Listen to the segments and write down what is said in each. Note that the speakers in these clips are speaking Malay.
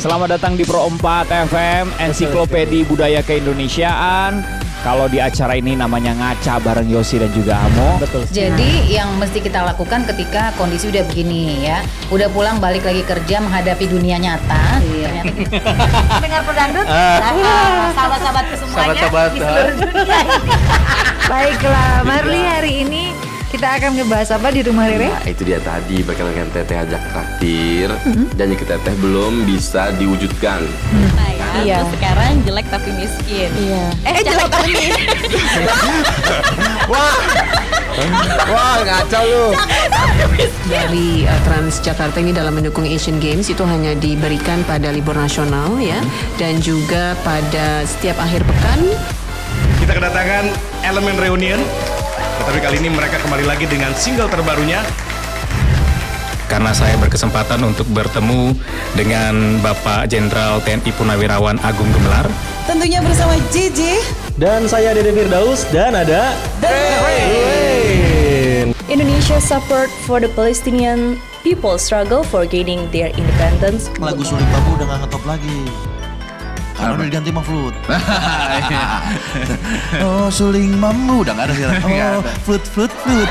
Selamat datang di Pro 4 FM, Ensiklopedi Budaya Keindonesiaan. Kalau di acara ini namanya ngaca bareng Yosi dan juga Amo. Betul. Jadi yang mesti kita lakukan ketika kondisi udah begini ya, udah pulang balik lagi kerja menghadapi dunia nyata. Ternyata dengar pedangdut, sahabat-sahabatku semuanya di seluruh dunia. Baiklah, Marli, hari ini kita akan ngebahas apa di rumah Rere? Nah, itu dia tadi bakalan Teteh ajak traktir dan yang Teteh belum bisa diwujudkan. Iya. Terus sekarang jelek tapi miskin. Iya. Jelek tapi miskin. Wah, ngaco lu. Dari Transjakarta ini dalam mendukung Asian Games itu hanya diberikan pada libur nasional ya, dan juga pada setiap akhir pekan. Kita kedatangan Elemen Reunion, tetapi kali ini mereka kembali lagi dengan single terbarunya. Karena saya berkesempatan untuk bertemu dengan Bapak Jenderal TNI Purnawirawan Agung Gumelar. Tentunya bersama JJ. Dan saya Dede Firdaus dan ada Indonesia support for the Palestinian people struggle for gaining their independence. Lagu Suling Bambu udah gak ngetop lagi. Karena udah diganti sama flute. Oh, Suling Bambu udah gak ada sekarang. Oh, flute.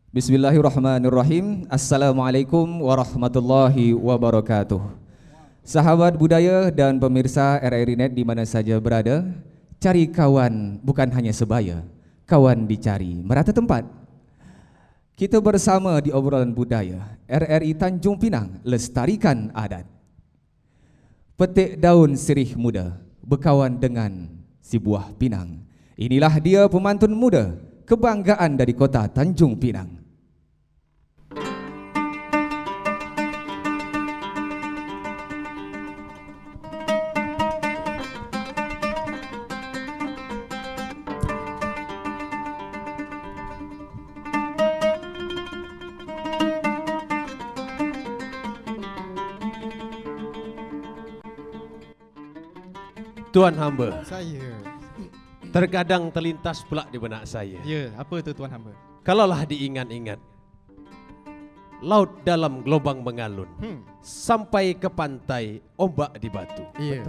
Bismillahirrahmanirrahim. Assalamualaikum warahmatullahi wabarakatuh. Sahabat budaya dan pemirsa RRI Net di mana saja berada, cari kawan bukan hanya sebaya, kawan dicari merata tempat. Kita bersama di obrolan budaya RRI Tanjung Pinang, lestarikan adat. Petik daun sirih muda berkawan dengan si buah pinang. Inilah dia pemantun muda, kebanggaan dari kota Tanjung Pinang. Tuan hamba, saya terkadang terlintas pula di benak saya. Ya, apa tu tuan hamba? Kalaulah diingat-ingat, laut dalam gelombang mengalun, sampai ke pantai ombak di batu. Iya.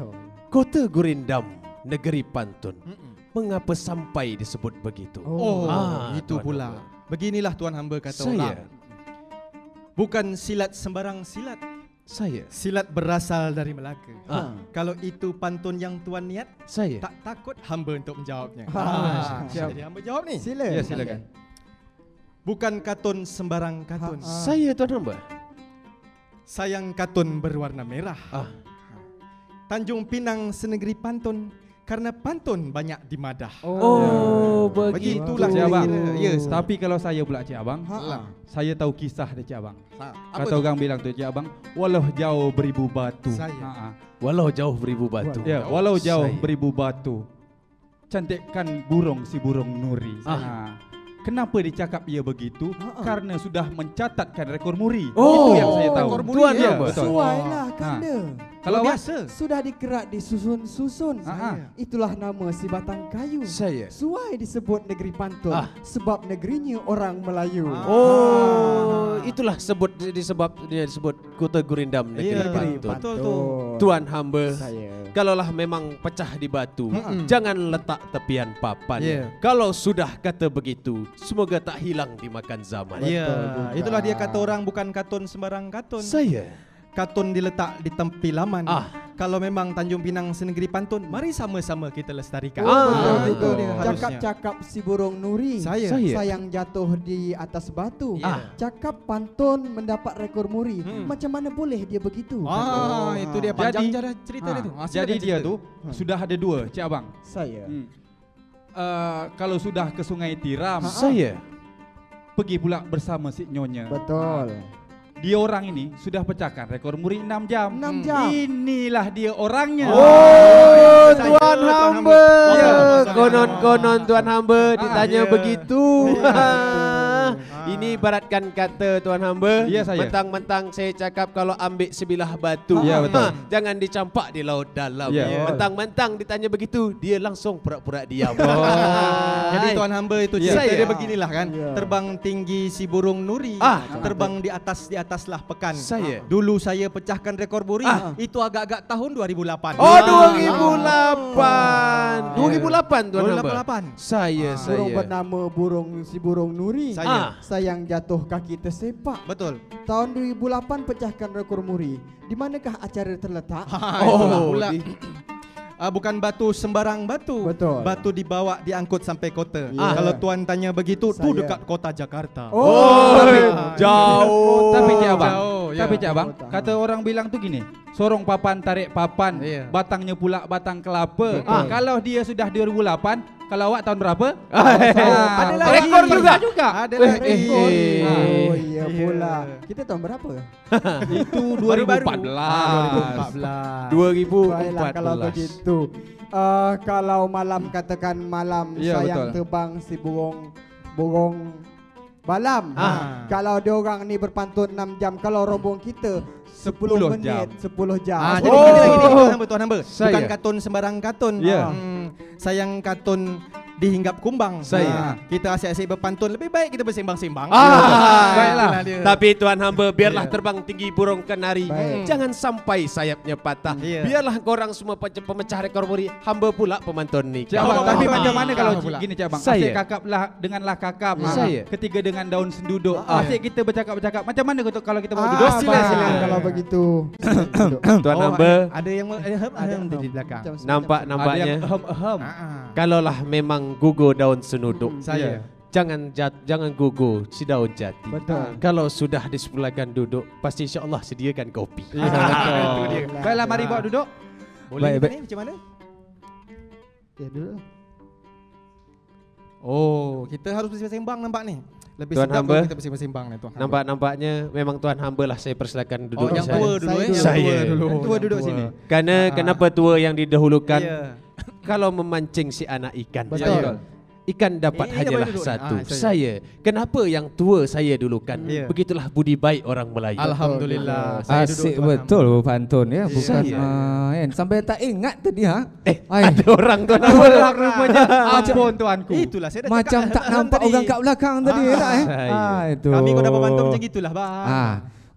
Kota Gurindam, negeri pantun, mengapa sampai disebut begitu? Oh, itu Tuan pula. hamba. Beginilah tuan hamba kata Saya. orang. Bukan silat sembarang silat. Silat berasal dari Melaka. Kalau itu pantun yang tuan niat, tak takut hamba untuk menjawabnya. Jadi hamba jawab ni. Ya, silakan. Bukan katun sembarang katun. Saya tuan hamba. Sayang katun berwarna merah. Tanjung Pinang senegeri pantun, karena pantun banyak dimadah. Begitulah Cik Abang. Ya, Tapi kalau saya pula Cik Abang, saya tahu kisah dari Cik Abang. Kata orang bilang tu Cik Abang, walau jauh beribu batu. Walau jauh beribu batu. Ya, walau jauh beribu batu, cantikkan burung si burung nuri. Kenapa dicakap ia begitu? Karena sudah mencatatkan rekor muri. Itu yang saya tahu. Tuan ya, hamba. betul. Suailah kanda. Kalau biasa Sudah dikerak di susun-susun. Itulah nama si batang kayu. Suai disebut negeri pantun sebab negerinya orang Melayu. Itulah disebut kota Gurindam, negeri pantun. Betul tu. Tuan hamba, kalaulah memang pecah di batu, jangan letak tepian papan. Kalau sudah kata begitu, semoga tak hilang dimakan zaman. Ya, itulah dia kata orang, bukan katun sembarang katun. Katun diletak di tempi laman. Kalau memang Tanjung Pinang senegeri pantun, mari sama-sama kita lestarikan. Betul dia. Cakap-cakap si burung nuri, sayang jatuh di atas batu. Cakap pantun mendapat rekor muri. Macam mana boleh dia begitu? Itu dia panjang cara cerita dia tu. Jadi dia tu sudah ada dua, Cik Abang. Saya. Kalau sudah ke Sungai Tiram, pergi pula bersama si Nyonya. Betul. Dia orang ini sudah pecahkan rekor muri 6 jam. 6 jam. Inilah dia orangnya. Tuan hamba. Konon-konon tuan hamba ditanya begitu. Ini ibaratkan kata Tuan Hamba, Ya, saya. mentang-mentang saya cakap kalau ambil sebilah batu, Ya, betul. jangan dicampak di laut dalam. Ya. Mentang-mentang ditanya begitu, dia langsung pura-pura diam. Jadi Tuan Hamba itu Ya. cerita Saya. dia beginilah kan. Terbang tinggi si burung nuri, terbang di ataslah pekan. Saya. Dulu saya pecahkan rekor muri, itu agak-agak tahun 2008. Oh, 2008. 2008 Tuan Hamba. 2008. Saya. Burung bernama si burung Nuri. Saya. Sayang jatuh kaki tersepak. Betul. Tahun 2008 pecahkan rekor muri. Di manakah acara terletak? Pula. Bukan batu sembarang batu. Betul. Batu dibawa diangkut sampai kota. Ya. Kalau tuan tanya begitu, tu Saya. dekat kota Jakarta. Jauh. Tapi Cik Abang, Jauh, ya. tapi Cik Abang, kata orang bilang tuh gini, sorong papan tarik papan, Iya. batangnya pula batang kelapa. Betul. Kalau dia sudah 2008, kalau awak tahun berapa? Ada lagi. Rekor juga. Ada lagi. Oh iya pula. Kita tahun berapa? Itu Baru-baru. 2014. 2014. Baiklah kalau begitu. Kalau malam katakan malam Ya, sayang betul. terbang si burung balam. Kalau dia orang ni berpantun 6 jam, kalau rombong kita 10 menit, 10 jam. Jadi gini lagi Tuan Hamba. Saya. Bukan katun sembarang katun. Ya. Sayang katun dihinggap kumbang. Saya. Kita asyik-asyik berpantun, lebih baik kita bersembang-sembang. Baiklah. Tapi Tuan Hamba, biarlah terbang tinggi burung kenari. Baik. Jangan sampai sayapnya patah. Iya. Biarlah korang semua pemecah rekor muri. Hamba pula pemantun ni. Cik Abang, tapi macam mana kalau pula. gini Cik Abang? Saya. Asyik kakaplah denganlah kakap. Saya. Ketiga dengan daun senduduk. Asyik kita bercakap-bercakap. Macam mana kalau kita mau duduk? Sila kalau begitu. Tuan Hamba, Ada yang ada di belakang. nampaknya Ada yang ahem-ahem. kalaulah memang gugur daun senuduk, Saya. jangan gugur si daun jati. Betul. Kalau sudah disebelahkan duduk, pasti insya-Allah sediakan kopi. Itu dia. Baiklah, mari bawa duduk. Boleh Baik, ni macam mana? Ya dulu. Oh, kita harus bersembang nampak ni. Lebih Tuan sedap Hamba, kalau kita bersembang ni Tuan Hamba. Nampaknya memang Tuan Hamba lah saya persilakan duduk. yang saya. tua dulu Saya yang Saya. tua dulu. Yang tua duduk sini. Karena kenapa tua yang didahulukan? Ya. Kalau memancing si anak ikan, Betul. Ikan dapat Ini hanyalah boleh duduk. satu. Saya. Kenapa yang tua saya dulukan? Ya. Begitulah budi baik orang Melayu. Alhamdulillah. Saya duduk Asik Tuan betul pantun ya, bukan Saya. main. Sampai tak ingat tadi ha. Ada orang Tuan Orang Hamba. rupanya. Ampun tuanku. Itulah saya dah Macam cakap tak nampak tadi. orang kat belakang tadi tak Saya. itu. Kami kau dapat pantun macam gitulah bang.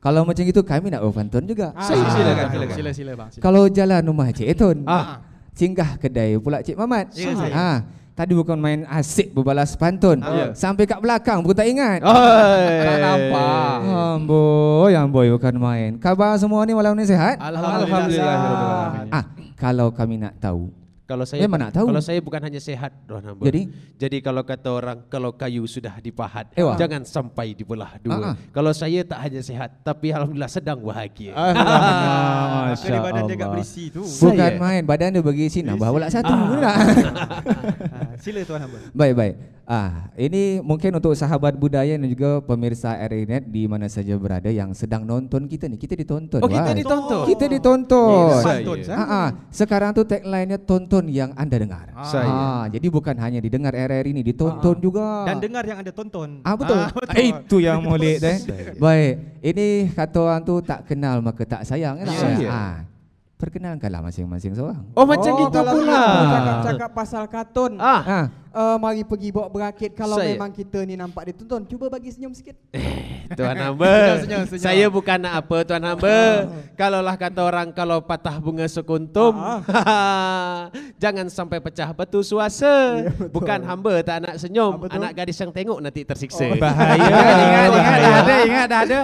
Kalau macam itu kami nak berpantun juga. Silakan. Sila bang. Kalau jalan rumah Cik Etun, Ah. singgah kedai pula Cik Mamat. Ya, saya. Tadi bukan main asik berbalas pantun. Ya. Sampai kat belakang pun tak ingat. Tak nampak. Amboi bukan main. Khabar semua ni malam ni sihat? Alhamdulillah. Kalau kami nak tahu. Kalau saya Memang nak tahu. Kalau saya bukan hanya sehat, Tuan Hamba. Jadi kalau kata orang kalau kayu sudah dipahat, Ewa. jangan sampai dibelah dua. Kalau saya tak hanya sehat, tapi alhamdulillah sedang bahagia. Maka badan dia agak berisi tu. Bukan main, badan dia berisi nambah pula satu. Sila Tuan Hamba. Baik. Ini mungkin untuk sahabat budaya dan juga pemirsa RRI.net di mana saja berada yang sedang nonton kita ni. Kita ditonton. Oh, kita ditonton. Kita ditonton. Saya. Sekarang tu tagline-nya tonton yang anda dengar. Saya. Jadi bukan hanya didengar RRI ini, ditonton juga. Dan dengar yang anda tonton. Betul. Itu yang molek deh. Baik. Ini kata orang tu tak kenal maka tak sayang kan. Perkenalkanlah masing-masing seorang. Oh, macam gitu pula. Cakap pasal kartun. Mari pergi bawa berakit. Kalau Saya. memang kita ni nampak ditonton, cuba bagi senyum sikit. Tuan Hamba, Senyum. saya bukan nak apa Tuan Hamba. Kalaulah kata orang kalau patah bunga sekuntum, jangan sampai pecah batu suasa. Bukan hamba tak nak senyum, anak gadis yang tengok nanti tersiksa. Bahaya. Ingat dah ada.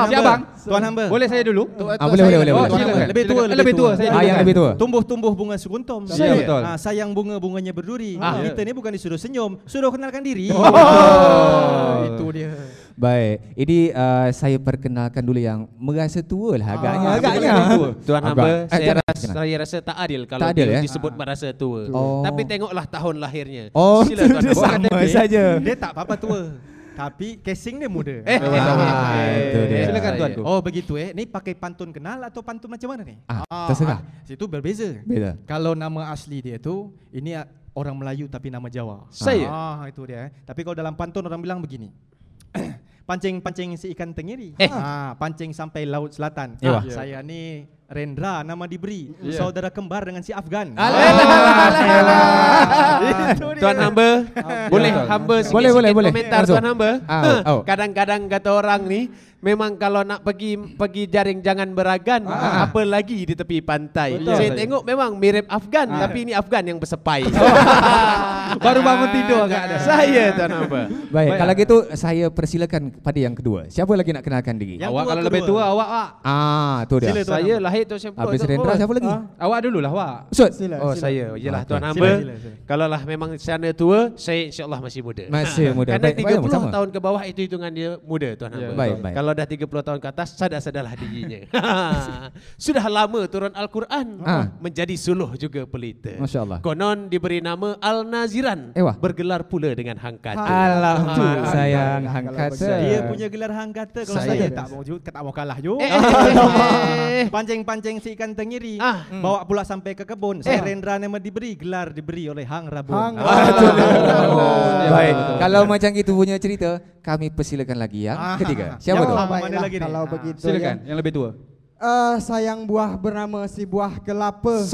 Siap bang. Tuan Hamba. Boleh saya dulu? Boleh. Oh, silakan. Lebih tua saya. Yang lebih tua. Tumbuh-tumbuh bunga sekuntum. Ya, betul. Sayang bunga-bunganya berduri. Kita ni bukan disuruh senyum, suruh kenalkan diri. Itu dia. Baik, ini saya perkenalkan dulu yang merasa tua lah agaknya. Tuan Hamba, saya rasa tak adil kalau Tak adil, dia ya? disebut merasa tua. Oh. Tapi tengoklah tahun lahirnya. Sila Tuan Hamba. sama saja. Dia tak apa-apa tua. Tapi casing dia muda. Itu dia. Silakan tuanku. Oh begitu Ni pakai pantun kenal atau pantun macam mana ni? Terserah. Situ berbeza. Beza. Kalau nama asli dia tu ini orang Melayu tapi nama Jawa. Saya. Itu dia. Tapi kalau dalam pantun orang bilang begini. pancing si ikan tengiri. Pancing sampai laut selatan. Saya ni Rendra nama diberi, saudara kembar dengan si Afgan. Tuan hamba, boleh hamba sikit komentar Tuan hamba. Kadang-kadang kata orang ni, memang kalau nak pergi jaring jangan beragan, apa lagi di tepi pantai. Saya tengok memang mirip Afgan, tapi ini Afgan yang bersepai. Baru bangun tidur agak ada. Saya Tuan hamba. Baik, kalau gitu saya persilakan pada yang kedua. Siapa lagi nak kenalkan diri? Awak kalau lebih tua awak. Tu dia. Saya lahir tu siapa? Habis Rendra siapa lagi? Awak dululah awak. Saya. Yalah Tuan hamba. Kalau lah memang sana tua, saya insya-Allah masih muda. Masih muda. Kerana 30 tahun ke bawah itu hitungan dia muda Tuan hamba. Baik. Kalau dah 30 tahun ke atas, sadar-sadarlah dirinya. Sudah lama turun Al-Quran, menjadi suluh juga pelita. Masya Allah. Konon diberi nama Al-Naziran, bergelar pula dengan Hang Kata. Alhamdulillah sayang Hang Kata. Dia punya gelar Hang Kata, kalau saya tak mau kalah juga. Pancing-pancing si ikan tengiri, bawa pula sampai ke kebun. Saya Rendra nama diberi oleh Hang Rabun. Baik, kalau macam itu punya cerita, kami persilakan lagi yang ketiga. Siapa tu? Kalau begitu silakan yang lebih tua. Sayang buah bernama si buah kelapa.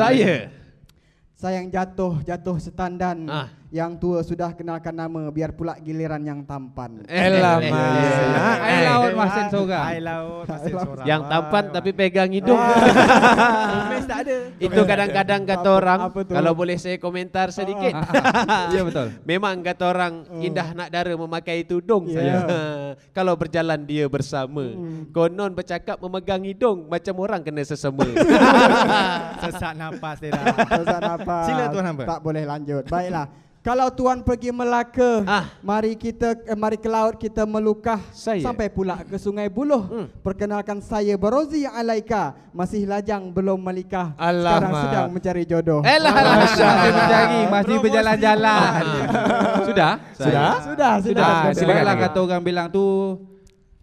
Sayang jatuh setandan. Yang tua sudah kenalkan nama, biar pula giliran yang tampan. Air laut masin sorang. Yang tampan tapi pegang hidung. Tak ada. Itu kadang-kadang kata orang, kalau boleh saya komentar sedikit. Ya betul. Memang kata orang indah nak dara memakai tudung. Kalau berjalan dia bersama. Konon bercakap memegang hidung macam orang kena sesama. Sesak nafas dia. Sila Tuan hamba. Tak boleh lanjut. Baiklah. Kalau Tuan pergi Melaka, mari ke laut kita melukah sampai pula ke Sungai Buloh. Perkenalkan saya Barozi Alaika, masih lajang belum melikah. Sekarang sedang mencari jodoh. Masih berjalan-jalan. Sudah. Silakan kata orang bilang tu.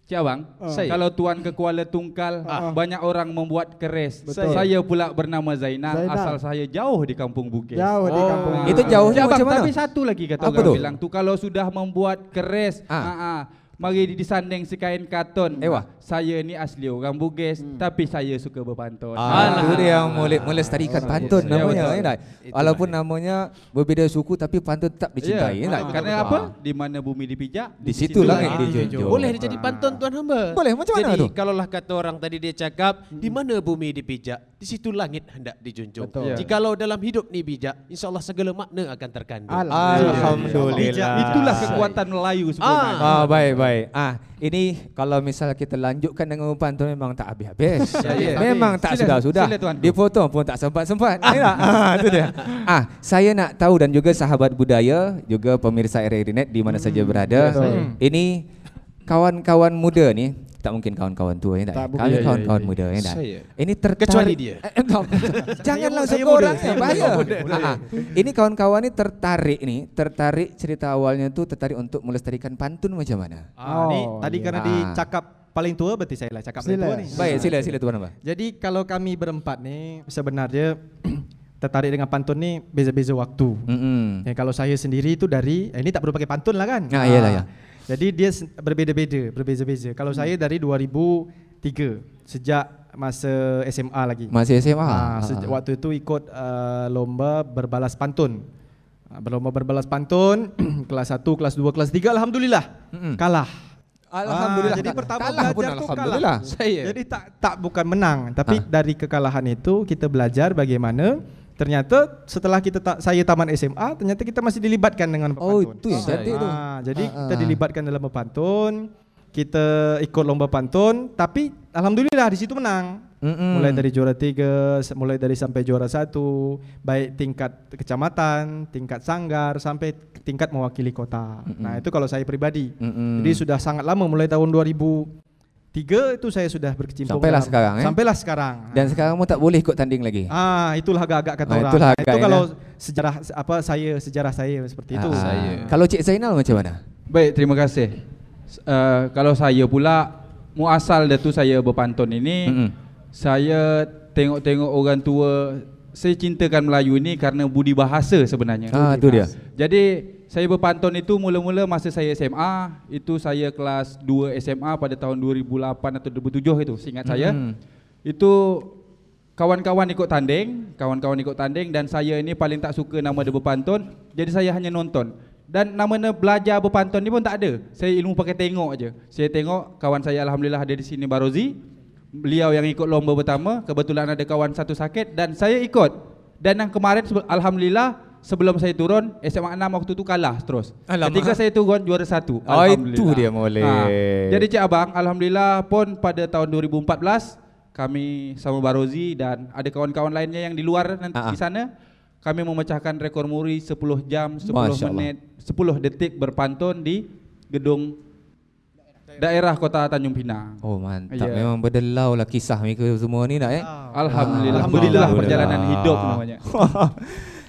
Cik Abang, kalau Tuan ke Kuala Tungkal, banyak orang membuat keris. Saya pula bernama Zainal, asal saya jauh di Kampung Bukit. Itu jauhnya macam mana? Tapi satu lagi kata orang bilang tu, kalau sudah membuat keris, mari disanding si kain karton. Saya ni asli orang Bugis, tapi saya suka berpantun. Itu dia yang melestarikan pantun namanya. Walaupun namanya berbeza suku, tapi pantun tetap dicintai. Karena apa? Di mana bumi dipijak, di situ langit dijunjung. Boleh jadi pantun Tuan hamba. Boleh, macam mana tu? Jadi kalaulah kata orang tadi dia cakap, di mana bumi dipijak, di situ langit hendak dijunjung. Jikalau dalam hidup ni bijak, insya-Allah segala makna akan terkandung. Alhamdulillah. Itulah kekuatan Melayu sebenarnya. Baik. Ini kalau misal kita lanjutkan dengan pantun memang tak habis-habis. Memang tak sudah-sudah. Dipotong pun tak sempat-sempat. Itu dia. Saya nak tahu dan juga sahabat budaya, juga pemirsa RRI Net di mana saja berada. Ini kawan-kawan muda ni, tak mungkin kawan-kawan tua ni tak. Kami kawan-kawan muda ni tak. Ini tertarik. Kecuali dia. Jangan langsung ke orang, bahaya. Ini kawan-kawan ni tertarik cerita awalnya tu tertarik untuk melestarikan pantun macam mana? Ni tadi karena dicakap paling tua, berarti saya lah cakap paling tua ni. Baik, sila Tuan hamba. Jadi kalau kami berempat ni sebenarnya tertarik dengan pantun ni beza-beza waktu. Kalau saya sendiri tu dari ini tak perlu pakai pantun lah kan? Iyalah. Jadi dia berbeza-beza. Kalau saya dari 2003, sejak masa SMA lagi. Masih SMA. Waktu itu ikut lomba berbalas pantun. Berlomba berbalas pantun kelas 1, kelas 2, kelas 3 alhamdulillah kalah. Alhamdulillah. Jadi pertama kalah belajar tu alhamdulillah. Jadi tak bukan menang, tapi dari kekalahan itu kita belajar bagaimana. Ternyata setelah saya tamat SMA, ternyata kita masih dilibatkan dengan berpantun. Itu yang cantik tu. Jadi kita dilibatkan dalam berpantun, kita ikut lomba pantun, tapi alhamdulillah di situ menang. Mulai dari juara 3, mulai dari sampai juara 1, baik tingkat kecamatan, tingkat sanggar, sampai tingkat mewakili kota. Nah itu kalau saya pribadi. Jadi sudah sangat lama, mulai tahun 2003 itu saya sudah berkecimpung. Sampailah sekarang. Dan sekarang mu tak boleh ikut tanding lagi. Itulah agak-agak kata orang. Itu kalau sejarah saya seperti itu. Kalau Cik Zainal macam mana? Baik, terima kasih. Kalau saya pula muasal dari saya berpantun ini, saya tengok-tengok orang tua. Saya cintakan Melayu ini karena budi bahasa sebenarnya. Itu dia. Jadi saya berpantun itu mula-mula masa saya SMA, itu saya kelas 2 SMA pada tahun 2008 atau 2007 itu, seingat saya. Itu kawan-kawan ikut tanding dan saya ini paling tak suka nama dia berpantun, jadi saya hanya nonton. Dan namanya belajar berpantun ni pun tak ada. Saya ilmu pakai tengok aja. Saya tengok kawan saya alhamdulillah ada di sini Barozi. Beliau yang ikut lomba pertama, kebetulan ada kawan satu sakit dan saya ikut. Dan yang kemarin alhamdulillah sebelum saya turun SMA 6 waktu tu kalah terus. Alamak. Ketika saya turun juara 1. Oh itu dia boleh. Jadi Cik Abang alhamdulillah pun pada tahun 2014 kami sama Barozi dan ada kawan-kawan lainnya yang di luar nanti di sana, kami memecahkan rekor muri 10 jam, 10 menit, 10 detik berpantun di gedung daerah Kota Tanjung Pinang. Oh mantap, memang berdelau lah kisah mereka semua ni nak Alhamdulillah, begitulah perjalanan hidup namanya.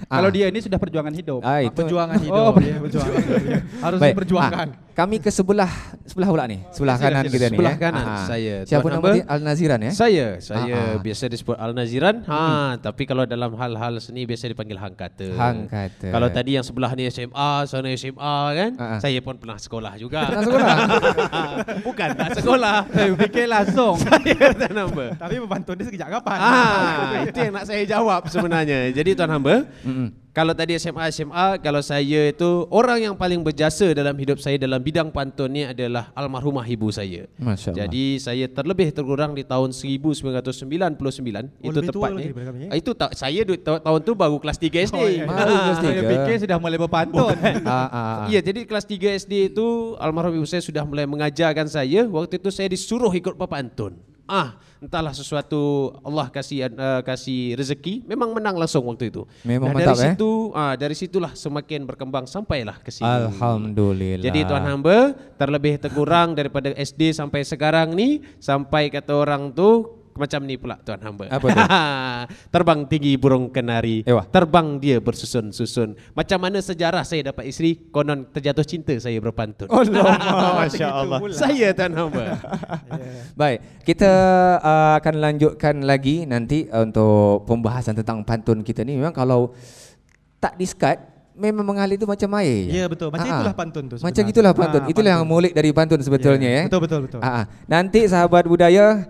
Kalau dia ini sudah perjuangan hidup. Perjuangan hidup. Perjuangan hidup. Harus diperjuangkan. Kami ke sebelah pula ni, sebelah kanan kita ni. Sebelah kanan saya. Siapa nama dia? Al-Naziran ya? Saya biasa disebut Al-Naziran. Tapi kalau dalam hal-hal seni biasa dipanggil Hang Kata. Hang Kata. Kalau tadi yang sebelah ni SMA, sana SMA kan? Saya pun pernah sekolah juga. Pernah sekolah? Bukan tak sekolah. Saya fikir langsung. Saya tak nama. Tapi berpantun dia sekejap kapan? Itu yang nak saya jawab sebenarnya. Jadi Tuan Hamba, kalau tadi SMA, kalau saya itu orang yang paling berjasa dalam hidup saya dalam bidang pantun ni adalah almarhumah ibu saya. Masya Allah. Jadi saya terlebih terkurang di tahun 1999 itu tepatnya. Itu saya tahun tu baru kelas 3 SD. Baru kelas 3. Saya fikir sudah mulai berpantun. Iya, jadi kelas 3 SD itu almarhum ibu saya sudah mulai mengajarkan saya. Waktu itu saya disuruh ikut berpantun. Entahlah sesuatu Allah kasih rezeki, memang menang langsung waktu itu. Memang nah, mantap dari situlah semakin berkembang sampailah ke sini. Alhamdulillah. Jadi Tuan Hamba, terlebih terkurang daripada SD sampai sekarang ni, sampai kata orang tu macam ni pula Tuan Hamba. Apa tu? Terbang tinggi burung kenari, terbang dia bersusun-susun. Macam mana sejarah saya dapat isteri, konon terjatuh cinta saya berpantun. Masya Allah. Saya Tuan Hamba. Baik, kita akan lanjutkan lagi nanti untuk pembahasan tentang pantun kita ni. Memang kalau tak diskat, memang mengalir itu macam air. Ya betul, macam itulah pantun tu. Macam itulah pantun. Itulah yang molek dari pantun sebetulnya. Betul. Nanti sahabat budaya,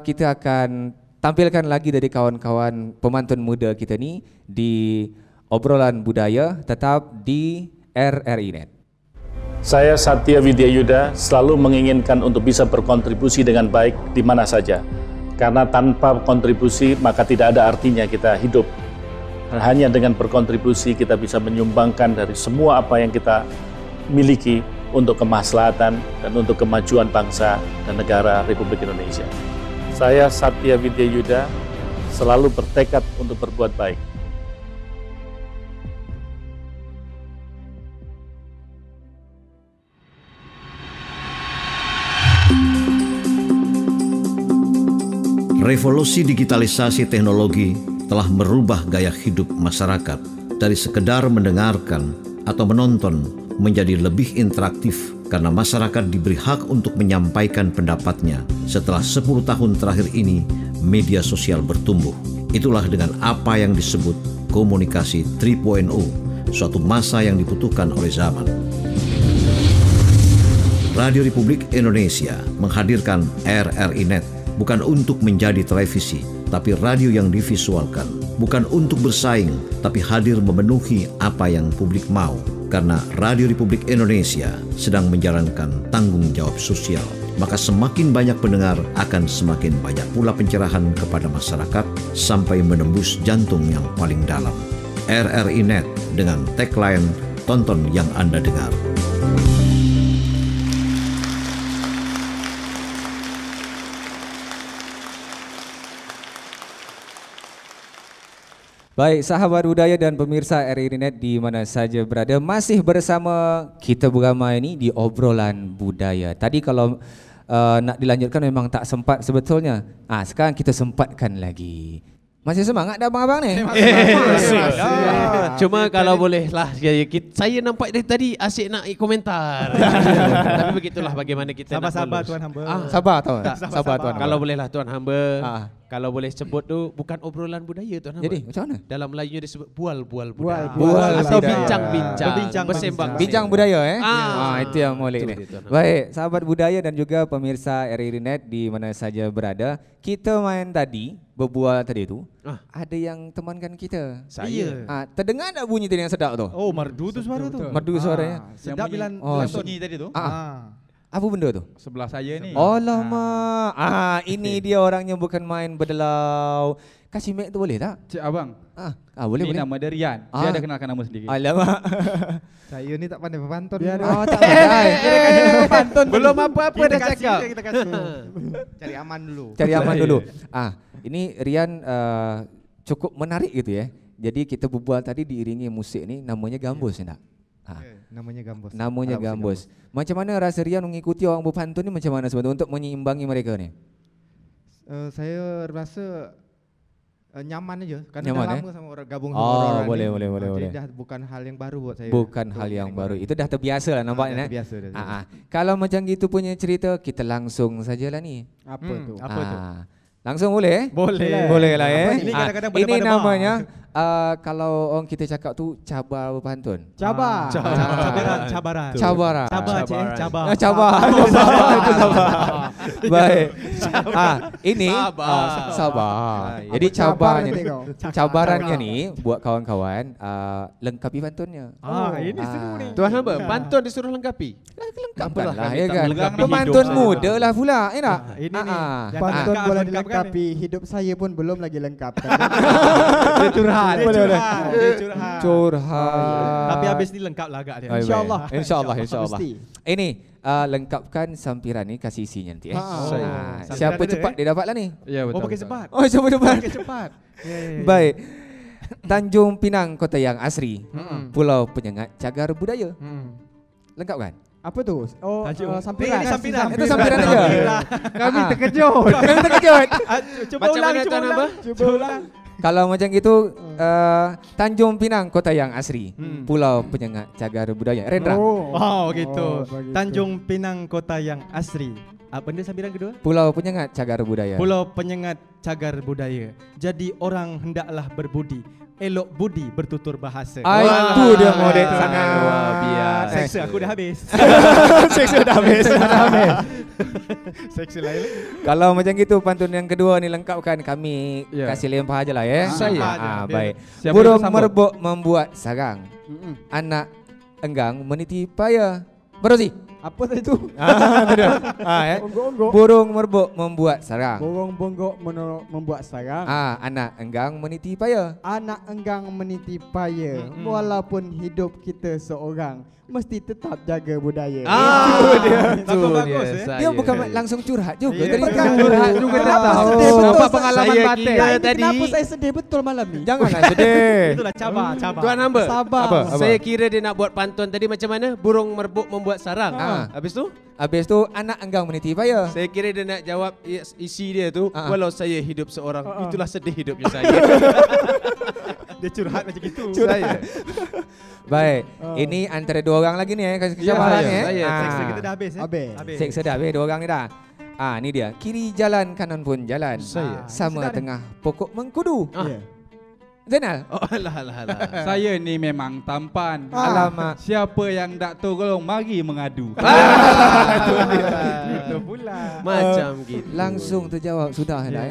kita akan tampilkan lagi dari kawan-kawan pemantun muda kita ni di obrolan budaya tetap di RRI Net. Saya Satya Widya Yuda selalu menginginkan untuk bisa berkontribusi dengan baik di mana saja. Karena tanpa kontribusi maka tidak ada artinya kita hidup. Hanya dengan berkontribusi kita bisa menyumbangkan dari semua apa yang kita miliki untuk kemaslahatan dan untuk kemajuan bangsa dan negara Republik Indonesia. Saya Satya Widya Yuda selalu bertekad untuk berbuat baik. Revolusi digitalisasi teknologi telah merubah gaya hidup masyarakat dari sekedar mendengarkan atau menonton menjadi lebih interaktif karena masyarakat diberi hak untuk menyampaikan pendapatnya. Setelah 10 tahun terakhir ini, media sosial bertumbuh. Itulah dengan apa yang disebut komunikasi 3.0, suatu masa yang dibutuhkan oleh zaman. Radio Republik Indonesia menghadirkan RRI Net bukan untuk menjadi televisi, tapi radio yang divisualkan. Bukan untuk bersaing, tapi hadir memenuhi apa yang publik mau. Karena Radio Republik Indonesia sedang menjalankan tanggung jawab sosial, maka semakin banyak pendengar akan semakin banyak pula pencerahan kepada masyarakat sampai menembus jantung yang paling dalam. RRI Net dengan tagline "Tonton yang Anda dengar". Baik, sahabat budaya dan pemirsa RRI Net di mana saja berada, masih bersama kita beramai ini di obrolan budaya. Tadi kalau nak dilanjutkan memang tak sempat sebetulnya. Sekarang kita sempatkan lagi. Masih semangat dah abang-abang ni? Cuma kalau boleh lah, saya nampak dari tadi asyik nak komentar. Tapi begitulah bagaimana kita sabar nak Tuan Hamba. Sabar Tuan Hamba. Kalau bolehlah Tuan Hamba. Kalau boleh sebut tu bukan obrolan budaya Tuan Hamba. Jadi macam mana? Dalam Melayunya disebut bual-bual budaya. Bual atau budaya. bincang-bincang, bersembang. Bincang budaya itu yang molek ni. Baik, sahabat budaya dan juga pemirsa RRI Net di mana saja berada, kita main tadi, berbual tadi tu, ada yang temankan kita. Saya. Terdengar tak bunyi tadi yang sedap tu? Oh, merdu tu suara tu. Merdu suaranya. Sedap bila sunyi tadi tu. Apa benda tu? Sebelah saya ni. Alamak. Ini dia orangnya bukan main berdelau. Kasih mic tu boleh tak? Cik abang. Boleh ni boleh. nama dia Rian. Dia ada kenalkan nama sendiri. Alamak. Saya ni tak pandai berpantun. Dia tak pandai. Pantun. Belum apa-apa dah cakap. Kita kasih. Cari aman dulu. Cari aman dulu. Ini Rian cukup menarik gitu ya. Jadi kita berbual tadi diiringi musik ni namanya gambus tak? Namanya gambus. Namanya gambus. Macam mana rasa Rian mengikuti orang berpantun ni macam mana sebenarnya untuk menyeimbangi mereka ni? Saya rasa nyaman aja karena nyaman, dah lama sama orang gabung sama orang. Boleh. Jadi dah bukan hal yang baru buat saya. Bukan hal yang baru. Itu dah terbiasa lah nampaknya. Terbiasa dah. Kalau macam gitu punya cerita kita langsung sajalah ni. Apa tu? Apa tu? Langsung boleh? Boleh lah Ini kadang-kadang ini namanya kalau orang kita cakap tu cabar berpantun. Cabar. Cabaran. Cabar. Baik. Ini sabar. Jadi cabarannya ni buat kawan-kawan lengkapi pantunnya. Ini seru ni. Tuan Hamba, pantun disuruh lengkapi. Lengkapkan lah ya kan. Pemantun muda lah pula. Ini ni. Pantun boleh dilengkapi. Hidup saya pun belum lagi lengkap. Dia curhat. Tapi habis ni lengkap lah agak dia. InsyaAllah. Ini lengkapkan sampiran ni kasih isinya nanti. Siapa cepat dia dapat lah ni. Ya betul. Pakai cepat. Siapa cepat? Pakai cepat. Baik. Tanjung Pinang, Kota yang Asri, Pulau Penyengat, Cagar Budaya. Lengkap kan? Apa tu? Sampiran. Itu sampiran aja. Kami terkejut. Cuba ulang. Kalau macam gitu Tanjung Pinang, Kota yang Asri, Pulau Penyengat, Cagar Budaya. Rendra. Gitu. Tanjung Pinang, Kota yang Asri. Apa dia sambiran kedua? Pulau Penyengat, Cagar Budaya. Pulau Penyengat, Cagar Budaya. Jadi orang hendaklah berbudi, elok budi bertutur bahasa. Itu dia model sangat luar biasa. Seksa aku dah habis. Seksa dah habis. Seksa lain. Kalau macam gitu pantun yang kedua ni lengkapkan kami kasih lempar aja lah ya. Baik. Burung merbok membuat sarang. Anak enggang meniti payah. Berosi. Apa tadi tu? Burung merbok membuat sarang. Burung bonggok membuat sarang. Anak enggang meniti payah. Anak enggang meniti payah. Walaupun hidup kita seorang, mesti tetap jaga budaya. Itu dia. Dia bukan langsung curhat juga. Tadi kan curhat juga tak tahu. Apa pengalaman batin tadi? Kenapa saya sedih betul malam ni? Janganlah sedih. Itulah cabar. Tuan Hamba. Sabar. Saya kira dia nak buat pantun tadi macam mana? Burung merbuk membuat sarang. Habis tu? Habis tu anak enggang meniti payah. Saya kira dia nak jawab isi dia tu, walau saya hidup seorang, itulah sedih hidupnya saya. Dia curhat macam gitu. Saya. Baik, ini antara dua orang lagi ni cabaran ni. Seksa kita dah habis. Seksa dah habis dua orang ni dah. Ni dia. Kiri jalan, kanan pun jalan. Sama tengah pokok mengkudu. Zainal. Alah. Saya ni memang tampan. Alamak. Siapa yang tak tolong mari mengadu. Itu pula. Macam gitu. Langsung terjawab sudah dah.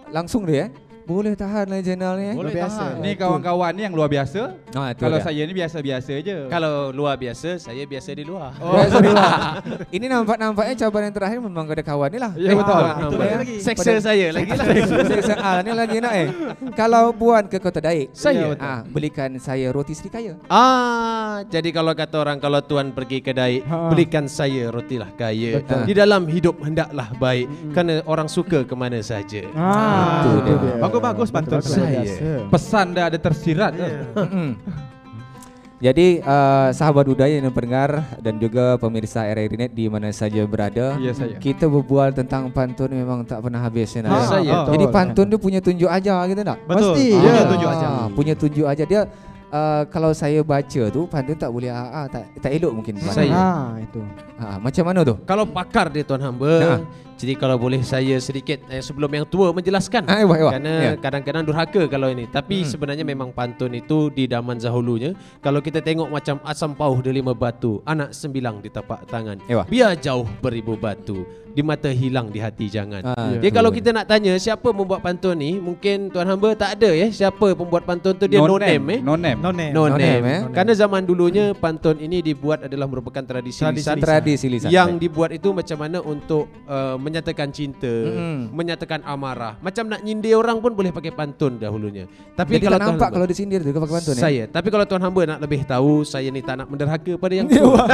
Langsung dia. Boleh tahan lah channel ni. Boleh tahan. Ni kawan-kawan ni yang luar biasa. Kalau saya ni biasa-biasa je. Kalau luar biasa, saya biasa di luar. Biasa di luar. Ini nampaknya cabaran terakhir memang ada kawan ni lah. Ya betul. Itu lagi. Seksa saya lagi lah. Seksa ni lagi nak Kalau Puan ke Kota Daik, saya belikan saya roti serikaya. Jadi kalau kata orang, kalau Tuan pergi ke Daik, belikan saya rotilah kaya. Di dalam hidup hendaklah baik, kerana orang suka ke mana saja. Itu dia. Bagus pantun saya. Pesan dah ada tersirat. Jadi sahabat budaya yang pendengar dan juga pemirsa RRI Net di mana saja berada, kita berbual tentang pantun memang tak pernah habis. Jadi pantun tu punya tunjuk ajar gitu tak? Pasti. Punya tunjuk ajar. Punya tunjuk ajar dia. Kalau saya baca tu pantun tak boleh tak elok mungkin. Saya. Itu. Macam mana tu? Kalau pakar dia Tuan Hamba, Jadi kalau boleh saya sedikit sebelum yang tua menjelaskan. Karena kadang-kadang durhaka kalau ini. Tapi sebenarnya memang pantun itu di zaman dahulunya, kalau kita tengok macam asam pauh di 5 batu, anak 9 di tapak tangan. Biar jauh beribu batu, di mata hilang di hati jangan. Jadi kalau kita nak tanya siapa membuat pantun ni, mungkin tuan hamba tak ada siapa pembuat pantun tu, dia no name. No name. Karena zaman dulunya pantun ini dibuat adalah merupakan tradisi lisan yang dibuat itu macam mana untuk menyatakan cinta, menyatakan amarah. Macam nak nyindir orang pun boleh pakai pantun dahulunya. Tapi jadi kalau tak nampak kalau disindir tu pakai pantun Tapi kalau tuan hamba nak lebih tahu, saya ni tak nak menderhaka pada yang tua.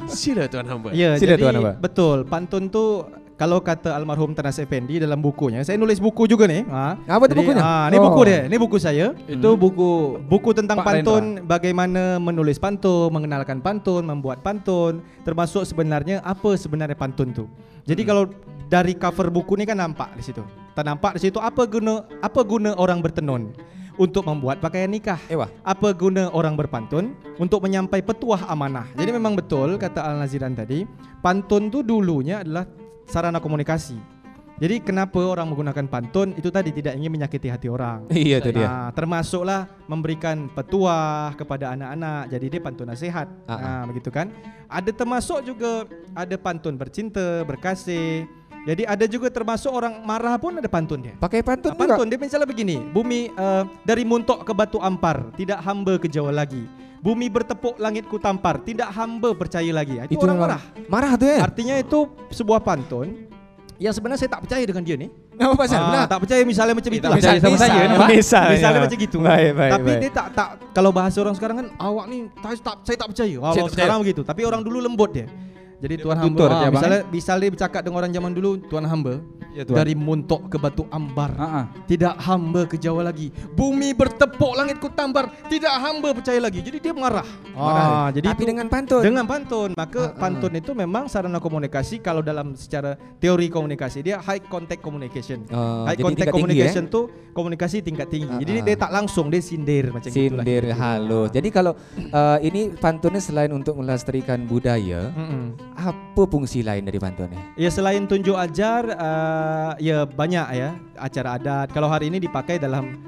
Sila tuan hamba. Ya, jadi betul, pantun tu kalau kata almarhum Tanas Effendi dalam bukunya, saya nulis buku juga nih. Apa tu bukunya? Ini buku dia, ini buku saya. Itu buku tentang pantun, bagaimana menulis pantun, mengenalkan pantun, membuat pantun, termasuk sebenarnya apa sebenarnya pantun tu. Jadi kalau dari cover buku ni kan nampak di situ. Nampak di situ apa guna orang bertenun untuk membuat pakaian nikah. Apa guna orang berpantun untuk menyampai petuah amanah. Jadi memang betul kata Al-Naziran tadi, pantun tu dulunya adalah sarana komunikasi. Jadi kenapa orang menggunakan pantun itu tadi, tidak ingin menyakiti hati orang. Iya itu dia. Termasuklah memberikan petuah kepada anak-anak. Jadi dia pantun nasihat. Begitu kan? Ada termasuk juga ada pantun bercinta, berkasih. Jadi ada juga termasuk orang marah pun ada pantun dia. Pakai pantun juga. Pantun dia misalnya begini, bumi dari muntok ke batu ampar, tidak hamba ke Jawa lagi. Bumi bertepuk langitku tampar, tidak hamba percaya lagi. Itu orang marah. Marah tu Artinya itu sebuah pantun yang sebenarnya saya tak percaya dengan dia ni. Apa pasal? Tak percaya misalnya macam itulah. Misalnya macam gitu. Tapi dia tak kalau bahasa orang sekarang kan, awak ni saya tak percaya. Kalau sekarang begitu, tapi orang dulu lembut dia. Jadi tuan hamba misalnya bercakap dengan orang zaman dulu, tuan hamba dari muntok ke batu ambar, tidak hamba ke Jawa lagi. Bumi bertepuk langitku tampar, tidak hamba percaya lagi. Jadi dia marah. Jadi tapi dengan pantun. Dengan pantun. Maka pantun itu memang sarana komunikasi. Kalau dalam secara teori komunikasi dia high contact communication. High contact communication tu komunikasi tingkat tinggi. Jadi dia tak langsung, dia sindir macam gitulah. Sindir halus. Jadi kalau ini pantunnya selain untuk melestarikan budaya, apa fungsi lain dari pantunnya? Ya selain tunjuk ajar, ya banyak ya acara adat. Kalau hari ini dipakai dalam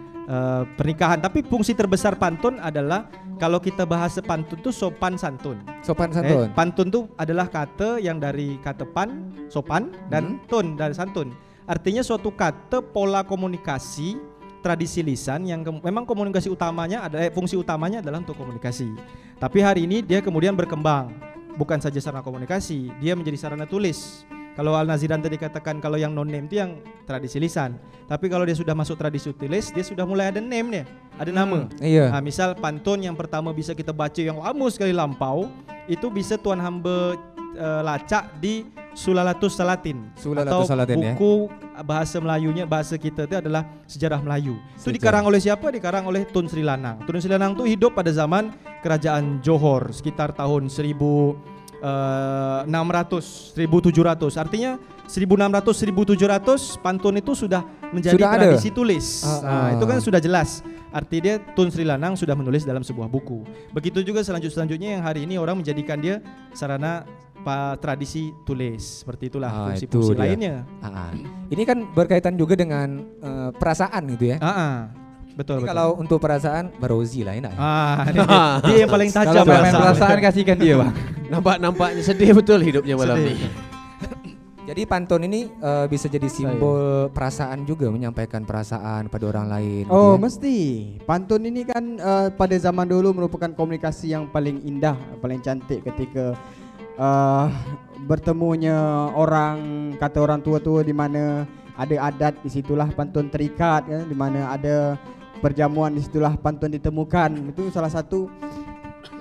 pernikahan. Tapi fungsi terbesar pantun adalah kalau kita bahas pantun itu sopan santun. Sopan santun. Pantun itu adalah kata yang dari kata pan, sopan, dan tun dari santun. Artinya suatu kata pola komunikasi tradisi lisan yang memang komunikasi utamanya ada fungsi utamanya adalah untuk komunikasi. Tapi hari ini dia kemudian berkembang. Bukan saja sarana komunikasi, dia menjadi sarana tulis. Kalau Al-Naziran tadi katakan kalau yang non-name itu yang tradisi lisan. Tapi kalau dia sudah masuk tradisi tulis, dia sudah mulai ada name-nya, ada nama. Misal pantun yang pertama bisa kita baca yang lama sekali lampau, itu bisa tuan hamba lacak di Sulalatus Salatin. Atau buku bahasa Melayunya, bahasa kita itu adalah Sejarah Melayu. Itu dikarang oleh siapa? Dikarang oleh Tun Sri Lanang. Tun Sri Lanang itu hidup pada zaman Kerajaan Johor sekitar tahun 1600, 1700. Artinya 1600, 1700 pantun itu sudah menjadi tradisi tulis. Itu kan sudah jelas. Arti dia Tun Sri Lanang sudah menulis dalam sebuah buku. Begitu juga selanjutnya yang hari ini orang menjadikan dia sarana tradisi tulis. Seperti itulah fungsi-fungsi lainnya. Ini kan berkaitan juga dengan perasaan gitu ya. Betul. Kalau untuk perasaan Barozi lah enak. Dia yang paling tajam. Kalau main perasaan kasihkan dia bang. Nampaknya sedih betul hidupnya malam ini. Jadi pantun ini bisa jadi simbol perasaan juga, menyampaikan perasaan pada orang lain. Oh mesti. Pantun ini kan pada zaman dulu merupakan komunikasi yang paling indah, paling cantik ketika bertemunya orang, kata orang tua-tua di mana ada adat, di situlah pantun terikat kan, di mana ada perjamuan, di situlah pantun ditemukan. Itu salah satu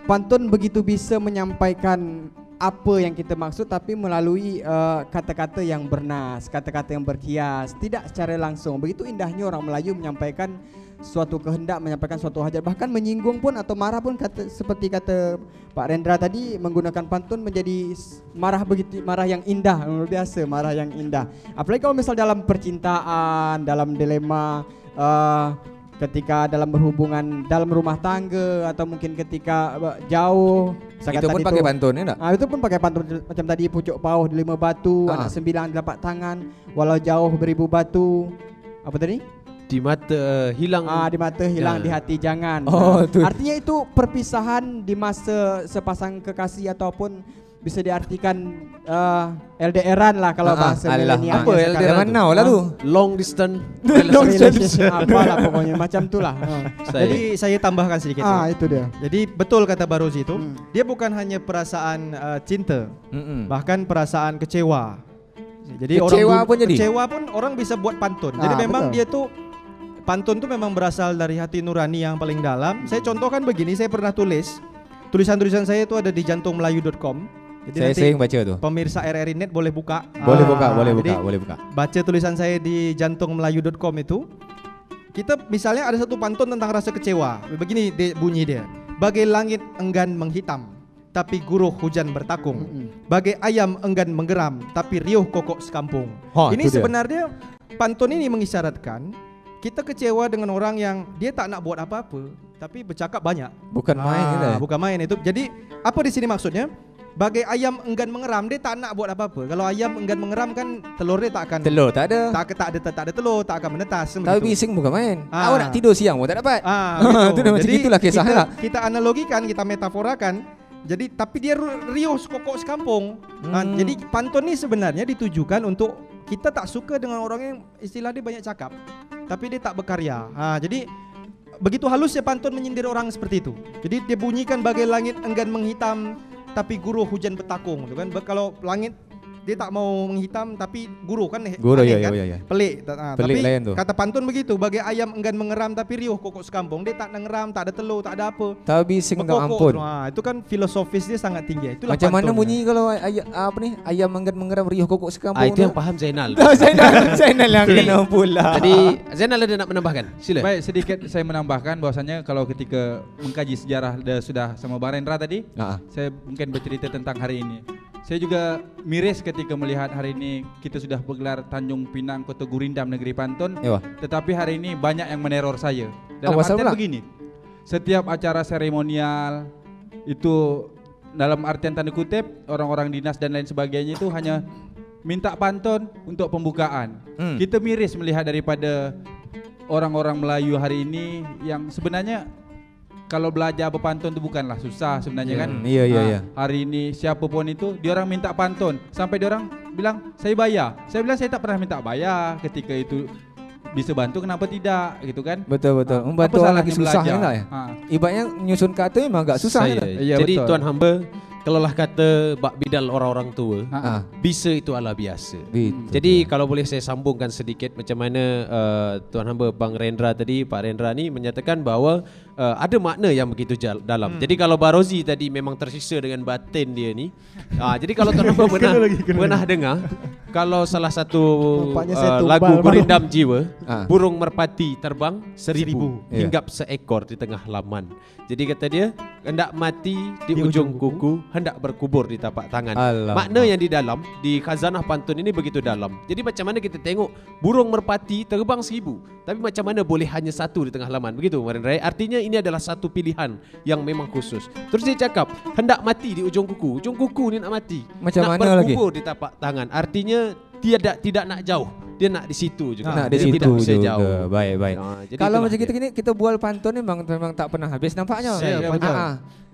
pantun begitu bisa menyampaikan apa yang kita maksud tapi melalui kata-kata yang bernas, kata-kata yang berkias, tidak secara langsung. Begitu indahnya orang Melayu menyampaikan suatu kehendak, menyampaikan suatu hajat, bahkan menyinggung pun atau marah pun, seperti kata Pak Rendra tadi, menggunakan pantun menjadi marah begitu, marah yang indah, luar biasa marah yang indah. Apalagi kalau misal dalam percintaan, dalam dilema, ketika dalam berhubungan dalam rumah tangga atau mungkin ketika jauh. Itu pun pakai pantun ya enggak? Itu pun pakai pantun macam tadi pucuk pauh di 5 batu, anak 9 di telapak tangan, walau jauh beribu batu. Apa tadi? Di mata hilang. Di mata hilang, di hati jangan. Artinya itu perpisahan di masa sepasang kekasih ataupun bisa diartikan LDRan lah kalau bahasa milenial. Apa LDRan now lah tu? Long distance. Long distance. Apalah pokoknya macam itulah. Jadi saya tambahkan sedikit. Itu dia. Jadi betul kata Barozi itu, dia bukan hanya perasaan cinta, bahkan perasaan kecewa. Jadi kecewa pun orang bisa buat pantun. Jadi memang dia tuh pantun tuh memang berasal dari hati nurani yang paling dalam. Saya contohkan begini, saya pernah tulisan-tulisan saya itu ada di jantungmelayu.com. Jadi saya sering baca tuh. Pemirsa RRI Net boleh buka. Boleh buka. Baca tulisan saya di jantungmelayu.com itu. Kita misalnya ada satu pantun tentang rasa kecewa. Begini bunyi dia. Bagai langit enggan menghitam, tapi guruh hujan bertakung. Bagai ayam enggan menggeram, tapi riuh kokok sekampung. Ini sebenarnya pantun ini mengisyaratkan kita kecewa dengan orang yang dia tak nak buat apa-apa, tapi bercakap banyak. Bukan main Bukan main itu. Jadi apa di sini maksudnya? Bagai ayam enggan mengeram, dia tak nak buat apa-apa. Kalau ayam enggan mengeram kan telur dia tak akan. Telur tak ada. Tak ada telur, tak akan menetas. Tapi bising bukan main. Awak nak tidur siang pun tak dapat. Itu macam itulah kisahnya. Kita analogikan, kita metaforakan. Jadi tapi dia riuh kokok sekampung. Jadi pantun ini sebenarnya ditujukan untuk kita tak suka dengan orang yang istilah dia banyak cakap, tapi dia tak berkarya. Jadi begitu halusnya pantun menyindir orang seperti itu. Jadi dia bunyikan bagai langit enggan menghitam, tapi guruh hujan bertakung. Gitu kan? Kalau langit dia tak mau menghitam, tapi guruh kan? Guruh kan? Ya. Pelik. Pelik lain tu. Kata pantun begitu, bagai ayam enggan mengeram, tapi riuh kokok sekampung. Dia tak ngeram, tak ada telur, tak ada apa. Tapi bising tak ampun. Itu kan filosofis dia sangat tinggi. Itulah macam pantun. mana bunyi kalau ayam enggan mengeram riuh kokok sekampung? Itu yang paham Zainal. Zainal yang kena pula. Jadi Zainal ada nak menambahkan? Sila. Baik, sedikit saya menambahkan bahwasanya kalau ketika mengkaji sejarah sudah sama Bang Rendra tadi, saya mungkin bercerita tentang hari ini. Saya juga miris ketika melihat hari ini kita sudah bergelar Tanjung Pinang Kota Gurindam Negeri Pantun. Tetapi hari ini banyak yang meneror saya. Dalam artian begini, setiap acara seremonial itu dalam artian tanda kutip orang-orang dinas dan lain sebagainya itu hanya minta pantun untuk pembukaan. Kita miris melihat daripada orang-orang Melayu hari ini yang sebenarnya kalau belajar berpantun itu bukanlah susah sebenarnya kan. Iya. Hari ini siapapun itu dia orang minta pantun sampai dia orang bilang saya bayar. Saya bilang saya tak pernah minta bayar ketika itu bisa bantu kenapa tidak gitu kan. Betul. Membantu orang lagi susah enggak ya? Ibaratnya nyusun kata memang agak susah. Jadi betul. Tuan hamba kalau lah kata bak bidal orang-orang tua, bisa itu ala biasa. Jadi kalau boleh saya sambungkan sedikit macam mana Tuan hamba Bang Rendra tadi, Pak Rendra ni menyatakan bahawa ada makna yang begitu dalam. Jadi kalau Barozi tadi memang tersisa dengan batin dia ni. Jadi kalau Tuan hamba pernah dengar kalau salah satu lagu Berindam Jiwa, burung merpati terbang 1000 hinggap seekor di tengah laman. Jadi kata dia, hendak mati di ujung kuku, hendak berkubur di tapak tangan. Makna yang di dalam, di khazanah pantun ini begitu dalam. Jadi macam mana kita tengok burung merpati terbang 1000, tapi macam mana boleh hanya satu di tengah laman. Begitu Maren Rai. Artinya ini adalah satu pilihan yang memang khusus. Terus dia cakap, hendak mati di ujung kuku. Ujung kuku ni nak mati. Macam nak mana berkubur lagi? Di tapak tangan. Artinya tidak nak jauh. Dia nak di situ juga. Nak di situ tidak bisa juga. Jauh. Baik. Kalau macam kita bual pantun memang tak pernah habis nampaknya.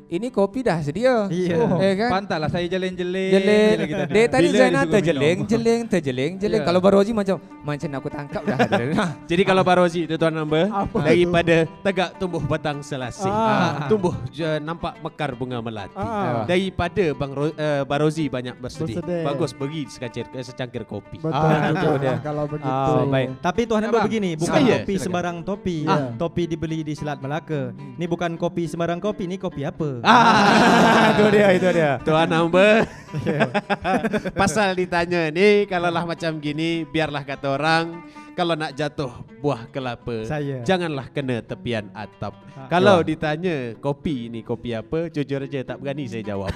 Ini kopi dah sedia. Kan? Pantatlah saya jeleng-jeleng. Dia tadi Zainal terjeleng. Kalau Barozi macam aku tangkap dah. Jadi kalau Barozi itu tuan hamba, daripada tegak tumbuh batang selasih, tumbuh nampak mekar bunga melati. Daripada Barozi banyak bersedih, bagus bagi secangkir kopi. Betul dia. Kalau begitu. Baik. Tapi tuan hamba begini, bukan topi sembarang topi. Topi dibeli di Selat Melaka. Ini bukan kopi sembarang kopi, ini kopi apa? Itu dia. Tuan hamba. Pasal ditanya ni, kalau lah macam gini, biarlah kata orang, Kalau nak jatuh buah kelapa, janganlah kena tepian atap. Ah. Kalau ditanya kopi ni kopi apa, jujur aja tak berani saya jawab.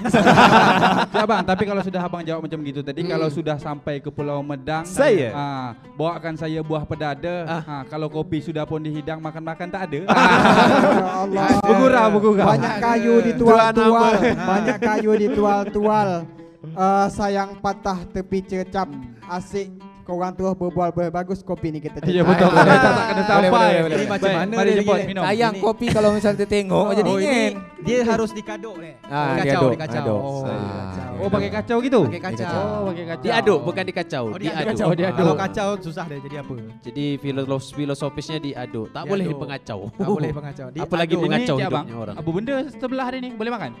Ya bang, tapi kalau sudah abang jawab macam gitu tadi, kalau sudah sampai ke Pulau Medang, bawakan saya buah pedada. Kalau kopi sudah pun dihidang, makan-makan tak ada. Allah. Bergurau. Banyak kayu ditual-tual. Banyak kayu ditual-tual. Sayang patah tepi cecap. Asik korang tu berbual bagus kopi ni kita. Ya betul. Tak kena sampai. Ini macam mana mari dia jemput gini? minum. Sayang kopi kalau misalnya tengok jadi dingin. Dia harus dikaduk ni. Dikacau. Oh pakai kacau gitu? Pakai kacau. Pakai kacau. Diaduk bukan dikacau. Diaduk. Kalau kacau susah deh jadi apa? Jadi filosofisnya diaduk. Tak boleh pengacau. Tak boleh pengacau. Apalagi mengacau Ini, hidupnya orang. Apa benda sebelah hari ni boleh makan?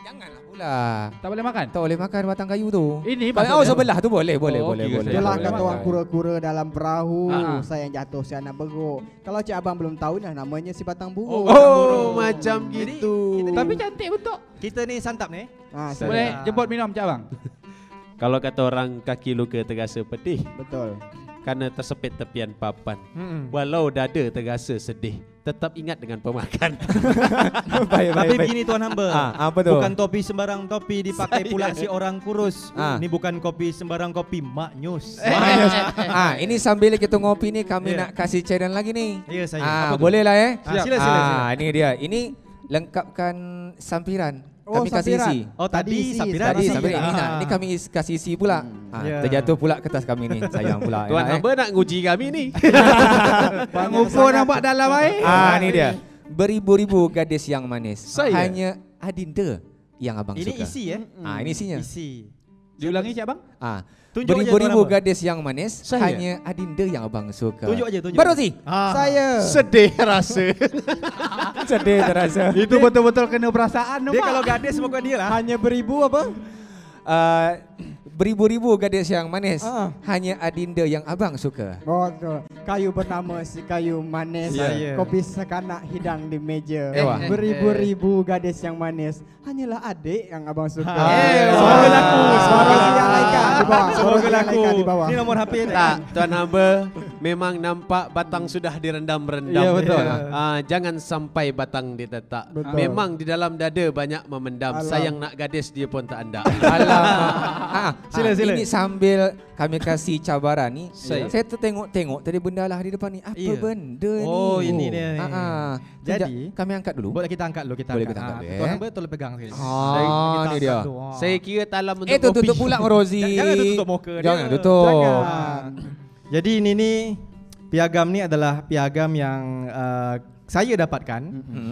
Janganlah pula. Tak boleh makan? Tak boleh makan batang kayu tu. Ini kalau sebelah tu boleh. Itulah kata orang kura-kura dalam perahu. Saya yang jatuh, saya nak beruk. Kalau Cik Abang belum tahu nah namanya si batang buruk. Oh, macam gitu. Tapi cantik bentuk. Kita ni santap ni. Boleh jemput minum Cik Abang. Kalau kata orang kaki luka terasa pedih. Betul. Kerana tersepit tepian papan. Walau dada terasa sedih, tetap ingat dengan pemakan. Tapi begini tuan hamba. Apa tu? Bukan topi sembarang topi dipakai pula si orang kurus. Ini bukan kopi sembarang kopi, maknyus. Ini sambil kita ngopi ni kami nak kasih channel lagi ni. Ya saya. Boleh lah Sila. Ini dia. Ini lengkapkan sampiran. Kami kasih isi. Oh tadi sampiran. Ini kami kasih isi pula. Terjatuh pula kertas kami ni. Sayang pula. Tuan hamba nak nguji kami ni. Pengukur nampak dalam air. Ini dia. Beribu-ribu gadis yang manis. Hanya Adinda yang abang suka. Ini isi Ini isinya. Isi. Diulangi Cik Abang. Beribu-ribu gadis yang manis, hanya Adinda yang abang suka. Tunjuk aja. Baru si. Saya. Sedih rasa. Sedih terasa. Itu betul-betul kena perasaan. Dia kalau gadis bukan dia lah. Hanya beribu apa? Beribu-ribu gadis yang manis, hanya Adinda yang abang suka. Betul. Kayu bernama si kayu manis. Kopi sekanak hidang di meja. Beribu-ribu gadis yang manis, hanyalah adik yang abang suka. Semoga laku. Semoga laku di bawah. Ini nomor HP ni. Tak, tuan hamba memang nampak batang sudah direndam-rendam. Ya betul. Jangan sampai batang ditetak. Betul. Memang di dalam dada banyak memendam. Sayang nak gadis dia pun tak anda. Sila. Ini sambil kami kasih cabaran ni. Saya tengok tadi benda lah di depan ni. Apa benda ni? Oh ini dia. Jadi kami angkat dulu. Boleh kita angkat dulu. Boleh kita angkat. Tuan hamba tolong pegang sekali. Ini dia. Saya kira talam untuk kopi. Tutup pula Rozi. Jangan tutup muka dia. Jangan tutup. Jadi ini piagam ni adalah piagam yang saya dapatkan.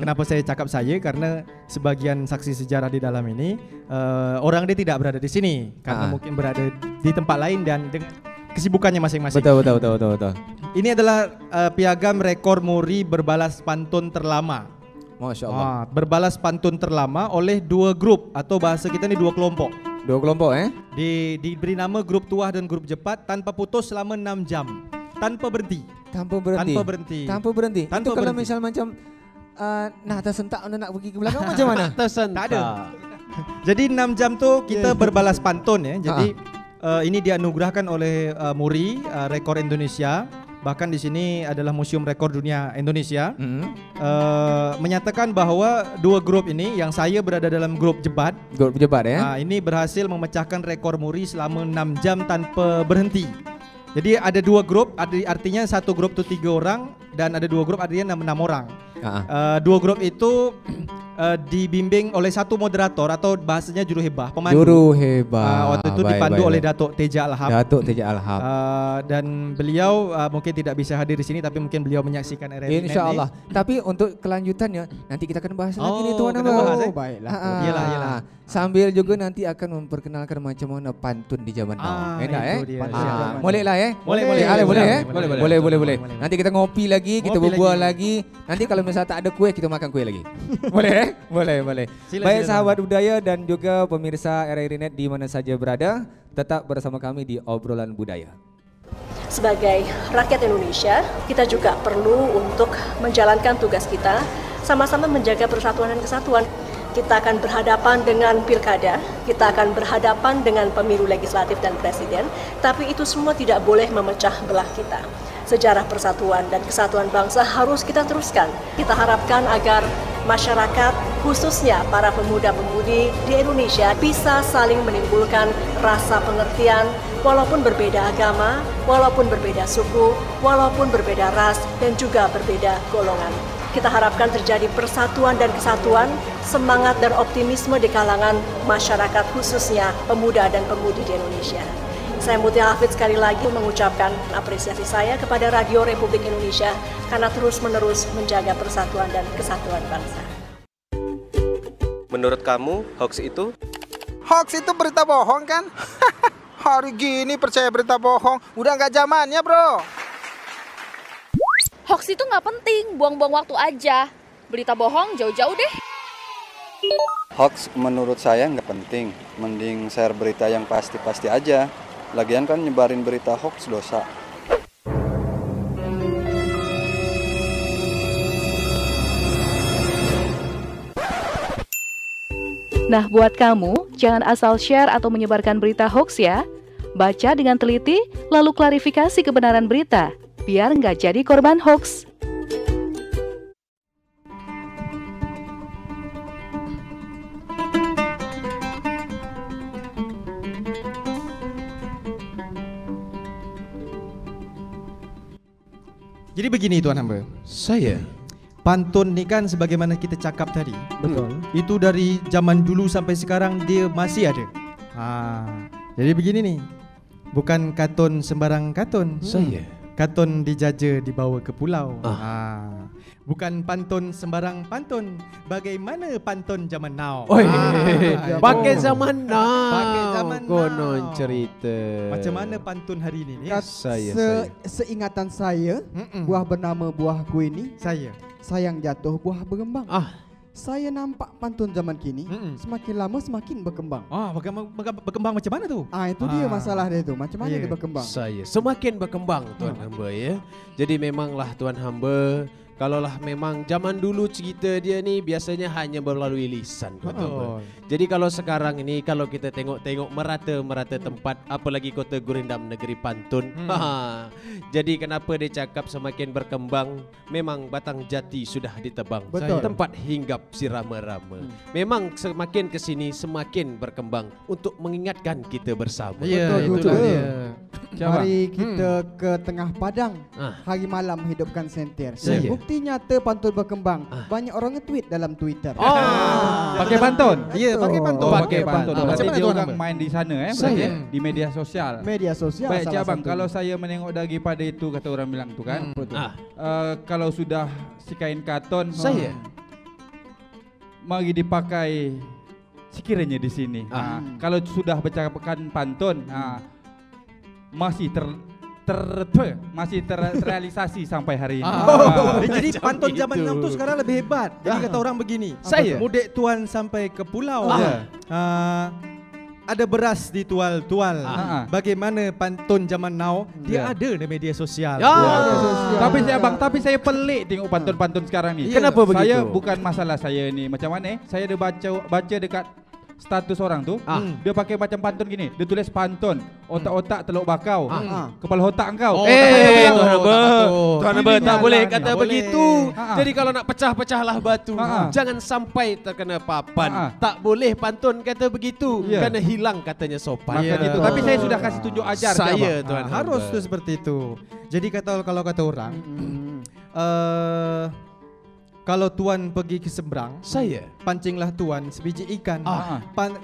Kenapa saya cakap saya? Karena sebagian saksi sejarah di dalam ini orang dia tidak berada di sini karena mungkin berada di tempat lain dan kesibukannya masing-masing. Betul. Ini adalah piagam rekor muri berbalas pantun terlama. Masya Allah. Berbalas pantun terlama oleh dua grup atau bahasa kita ni dua kelompok. Dua kelompok Diberi nama grup tuah dan grup jepat tanpa putus selama 6 jam. Tanpa berhenti. Tanpa berhenti. Itu kalau misal macam tersentak nak pergi ke belakang macam mana? Tak ada. Jadi 6 jam tu kita berbalas pantun ya. Jadi ini dianugerahkan oleh Muri Rekor Indonesia. Bahkan di sini adalah Museum Rekor Dunia Indonesia. Menyatakan bahawa dua grup ini, yang saya berada dalam grup jebat. Grup jebat ya. Ini berhasil memecahkan rekor Muri selama 6 jam tanpa berhenti. Jadi ada dua grup, artinya satu grup tu 3 orang dan ada dua grup artinya 6 orang. Dua grup itu dibimbing oleh satu moderator atau bahasanya juru hebah, pemandu. Juru hebah. Waktu itu dipandu oleh Datuk Teja Al-Hab. Dan beliau mungkin tidak bisa hadir di sini tapi mungkin beliau menyaksikan RRI. InsyaAllah. Tapi untuk kelanjutannya nanti kita akan bahas lagi nih tuan abang. Baiklah. Iyalah. Sambil juga nanti akan memperkenalkan macam mana pantun di zaman now. Enak Boleh lah Boleh. Nanti kita ngopi lagi, kita berbual lagi. Nanti kalau misalnya tak ada kuih, kita makan kuih lagi. Boleh? Boleh. Baik sahabat budaya dan juga pemirsa RRI Net di mana saja berada, tetap bersama kami di Obrolan Budaya. Sebagai rakyat Indonesia, kita juga perlu untuk menjalankan tugas kita, sama-sama menjaga persatuan dan kesatuan. Kita akan berhadapan dengan pilkada, kita akan berhadapan dengan pemilu legislatif dan presiden, tapi itu semua tidak boleh memecah belah kita. sejarah persatuan dan kesatuan bangsa harus kita teruskan. Kita harapkan agar masyarakat, khususnya para pemuda-pemudi di Indonesia, bisa saling menimbulkan rasa pengertian walaupun berbeda agama, walaupun berbeda suku, walaupun berbeda ras, dan juga berbeda golongan. Kita harapkan terjadi persatuan dan kesatuan, semangat dan optimisme di kalangan masyarakat, khususnya pemuda dan pemudi di Indonesia. Saya Mutia Hafid sekali lagi mengucapkan apresiasi saya kepada Radio Republik Indonesia karena terus-menerus menjaga persatuan dan kesatuan bangsa. Menurut kamu, hoax itu? Hoax itu berita bohong kan? Hari gini percaya berita bohong, udah nggak zamannya bro. Hoax itu nggak penting, buang-buang waktu aja. Berita bohong jauh-jauh deh. Hoax menurut saya nggak penting, mending share berita yang pasti-pasti aja. Lagian kan nyebarin berita hoax dosa. Nah, buat kamu, jangan asal share atau menyebarkan berita hoax ya. Baca dengan teliti, lalu klarifikasi kebenaran berita, biar nggak jadi korban hoax. Jadi begini Tuan Hamba. Saya pantun ni kan sebagaimana kita cakap tadi. Betul. Itu dari zaman dulu sampai sekarang dia masih ada. Jadi begini nih. Bukan katun sembarang katun. Saya katun dijaja dibawa ke pulau. Bukan pantun sembarang pantun. Bagaimana pantun zaman now? Pakai zaman now. Pakai zaman konon now. cerita. Macam mana pantun hari ini? Seingatan saya, buah bernama buahku ini, sayang jatuh buah berkembang. Saya nampak pantun zaman kini semakin lama semakin berkembang. Berkembang macam mana tu? Itu dia masalah dia tu. Macam mana dia berkembang? Saya semakin berkembang Tuan Hamba ya. Jadi memanglah Tuan Hamba, kalaulah memang zaman dulu cerita dia ni biasanya hanya melalui lisan Tuan Hamba. Jadi kalau sekarang ini kalau kita tengok-tengok merata-merata tempat, apalagi kota Gurindam negeri pantun. Jadi kenapa dia cakap semakin berkembang? Memang batang jati sudah ditebang. Betul. Tempat hinggap si rama-rama. Memang semakin ke sini semakin berkembang untuk mengingatkan kita bersama. Betul juga. Mari kita ke tengah padang, hari malam hidupkan sentir. Bukti nyata pantun berkembang. Banyak orang nge-tweet dalam Twitter. Pakai pantun? Ya, pakai pantun. Pakai pantun. Macam Berarti mana dia Tuan orang Hamba? main di sana di media sosial. Media sosial. Baik salah Abang, satu. kalau saya menengok daripada itu kata orang bilang tu kan. Kalau sudah si kain katon, mari dipakai sekiranya di sini. Kalau sudah bercakapkan pantun, masih terrealisasi sampai hari ini. Jadi pantun zaman now tu sekarang lebih hebat. Jadi kata orang begini, mudik tuan sampai ke pulau, ada beras di tual-tual. Bagaimana pantun zaman now? Dia ada di media sosial. Tapi saya pelik tengok pantun-pantun sekarang ni. Kenapa begitu? Saya bukan masalah saya ni macam mana? Saya ada baca dekat status orang tu, dia pakai macam pantun gini. Dia tulis pantun, otak-otak teluk bakau, kepala otak engkau. Tuan Hamba tak boleh kata begitu. Jadi kalau nak pecah-pecahlah batu, jangan sampai terkena papan. Tak boleh pantun kata begitu, kerana hilang katanya sopan. Tapi saya sudah kasih tunjuk ajar saya Tuan Hamba. Harus tu seperti itu. Jadi kalau kata orang, kalau tuan pergi ke seberang, pancinglah tuan sebiji ikan.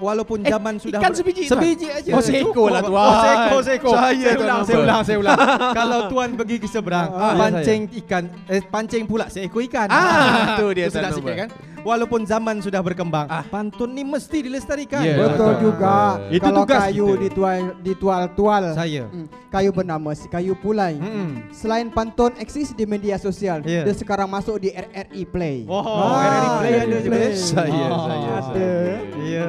Walaupun zaman sudah ikan sebiji aja. Seekor lah tuan. Seekor. Saya ulang. Kalau tuan pergi ke seberang, pancing ikan, pancing pula seekor ikan. Itu dia sudah sikit kan. Walaupun zaman sudah berkembang, pantun ni mesti dilestarikan. Betul juga. Itu kalau tugas kayu ditual-tual, saya kayu bernama si kayu pulai. Selain pantun eksis di media sosial, dia sekarang masuk di RRI Play. RRI Play ada juga. Saya. Ada. Ya.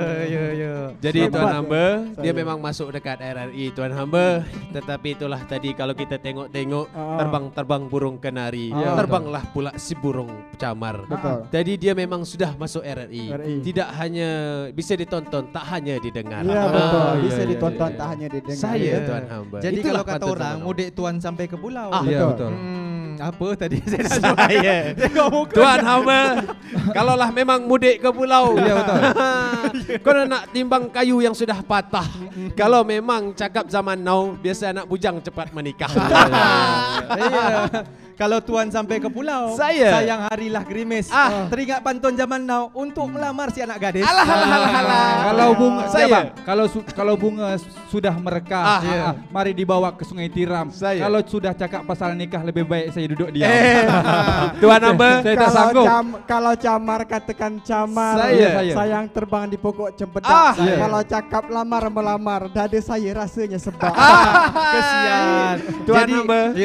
Jadi Tuan Hamba, dia memang masuk dekat RRI Tuan Hamba. Tetapi itulah tadi kalau kita tengok-tengok terbang-terbang burung kenari, terbanglah pula si burung camar. Jadi dia memang sudah masuk RRI. Tidak hanya bisa ditonton, tak hanya didengar. Ya betul, bisa ditonton tak hanya didengar. Saya Tuan Hamba. Jadi Itulah kalau kata patut orang, Tuan mudik Tuan sampai ke pulau. Betul. Apa tadi Saya Tuan Hamba, kalaulah memang mudik ke pulau, kau nak timbang kayu yang sudah patah. Kalau memang cakap zaman now, biasa anak bujang cepat menikah. Kalau Tuan sampai ke pulau, sayang harilah gerimis. Teringat pantun zaman now untuk melamar si anak gadis. Kalau bunga kalau bunga sudah merekah, mari dibawa ke Sungai Tiram. Kalau sudah cakap pasal nikah, lebih baik saya duduk diam. Tuan Hamba, saya tak sanggup. Kalau camar katakan camar, sayang terbang di pokok cempedak. Kalau cakap lamar melamar, dada saya rasanya sebab. Kesian. Tuan Hamba,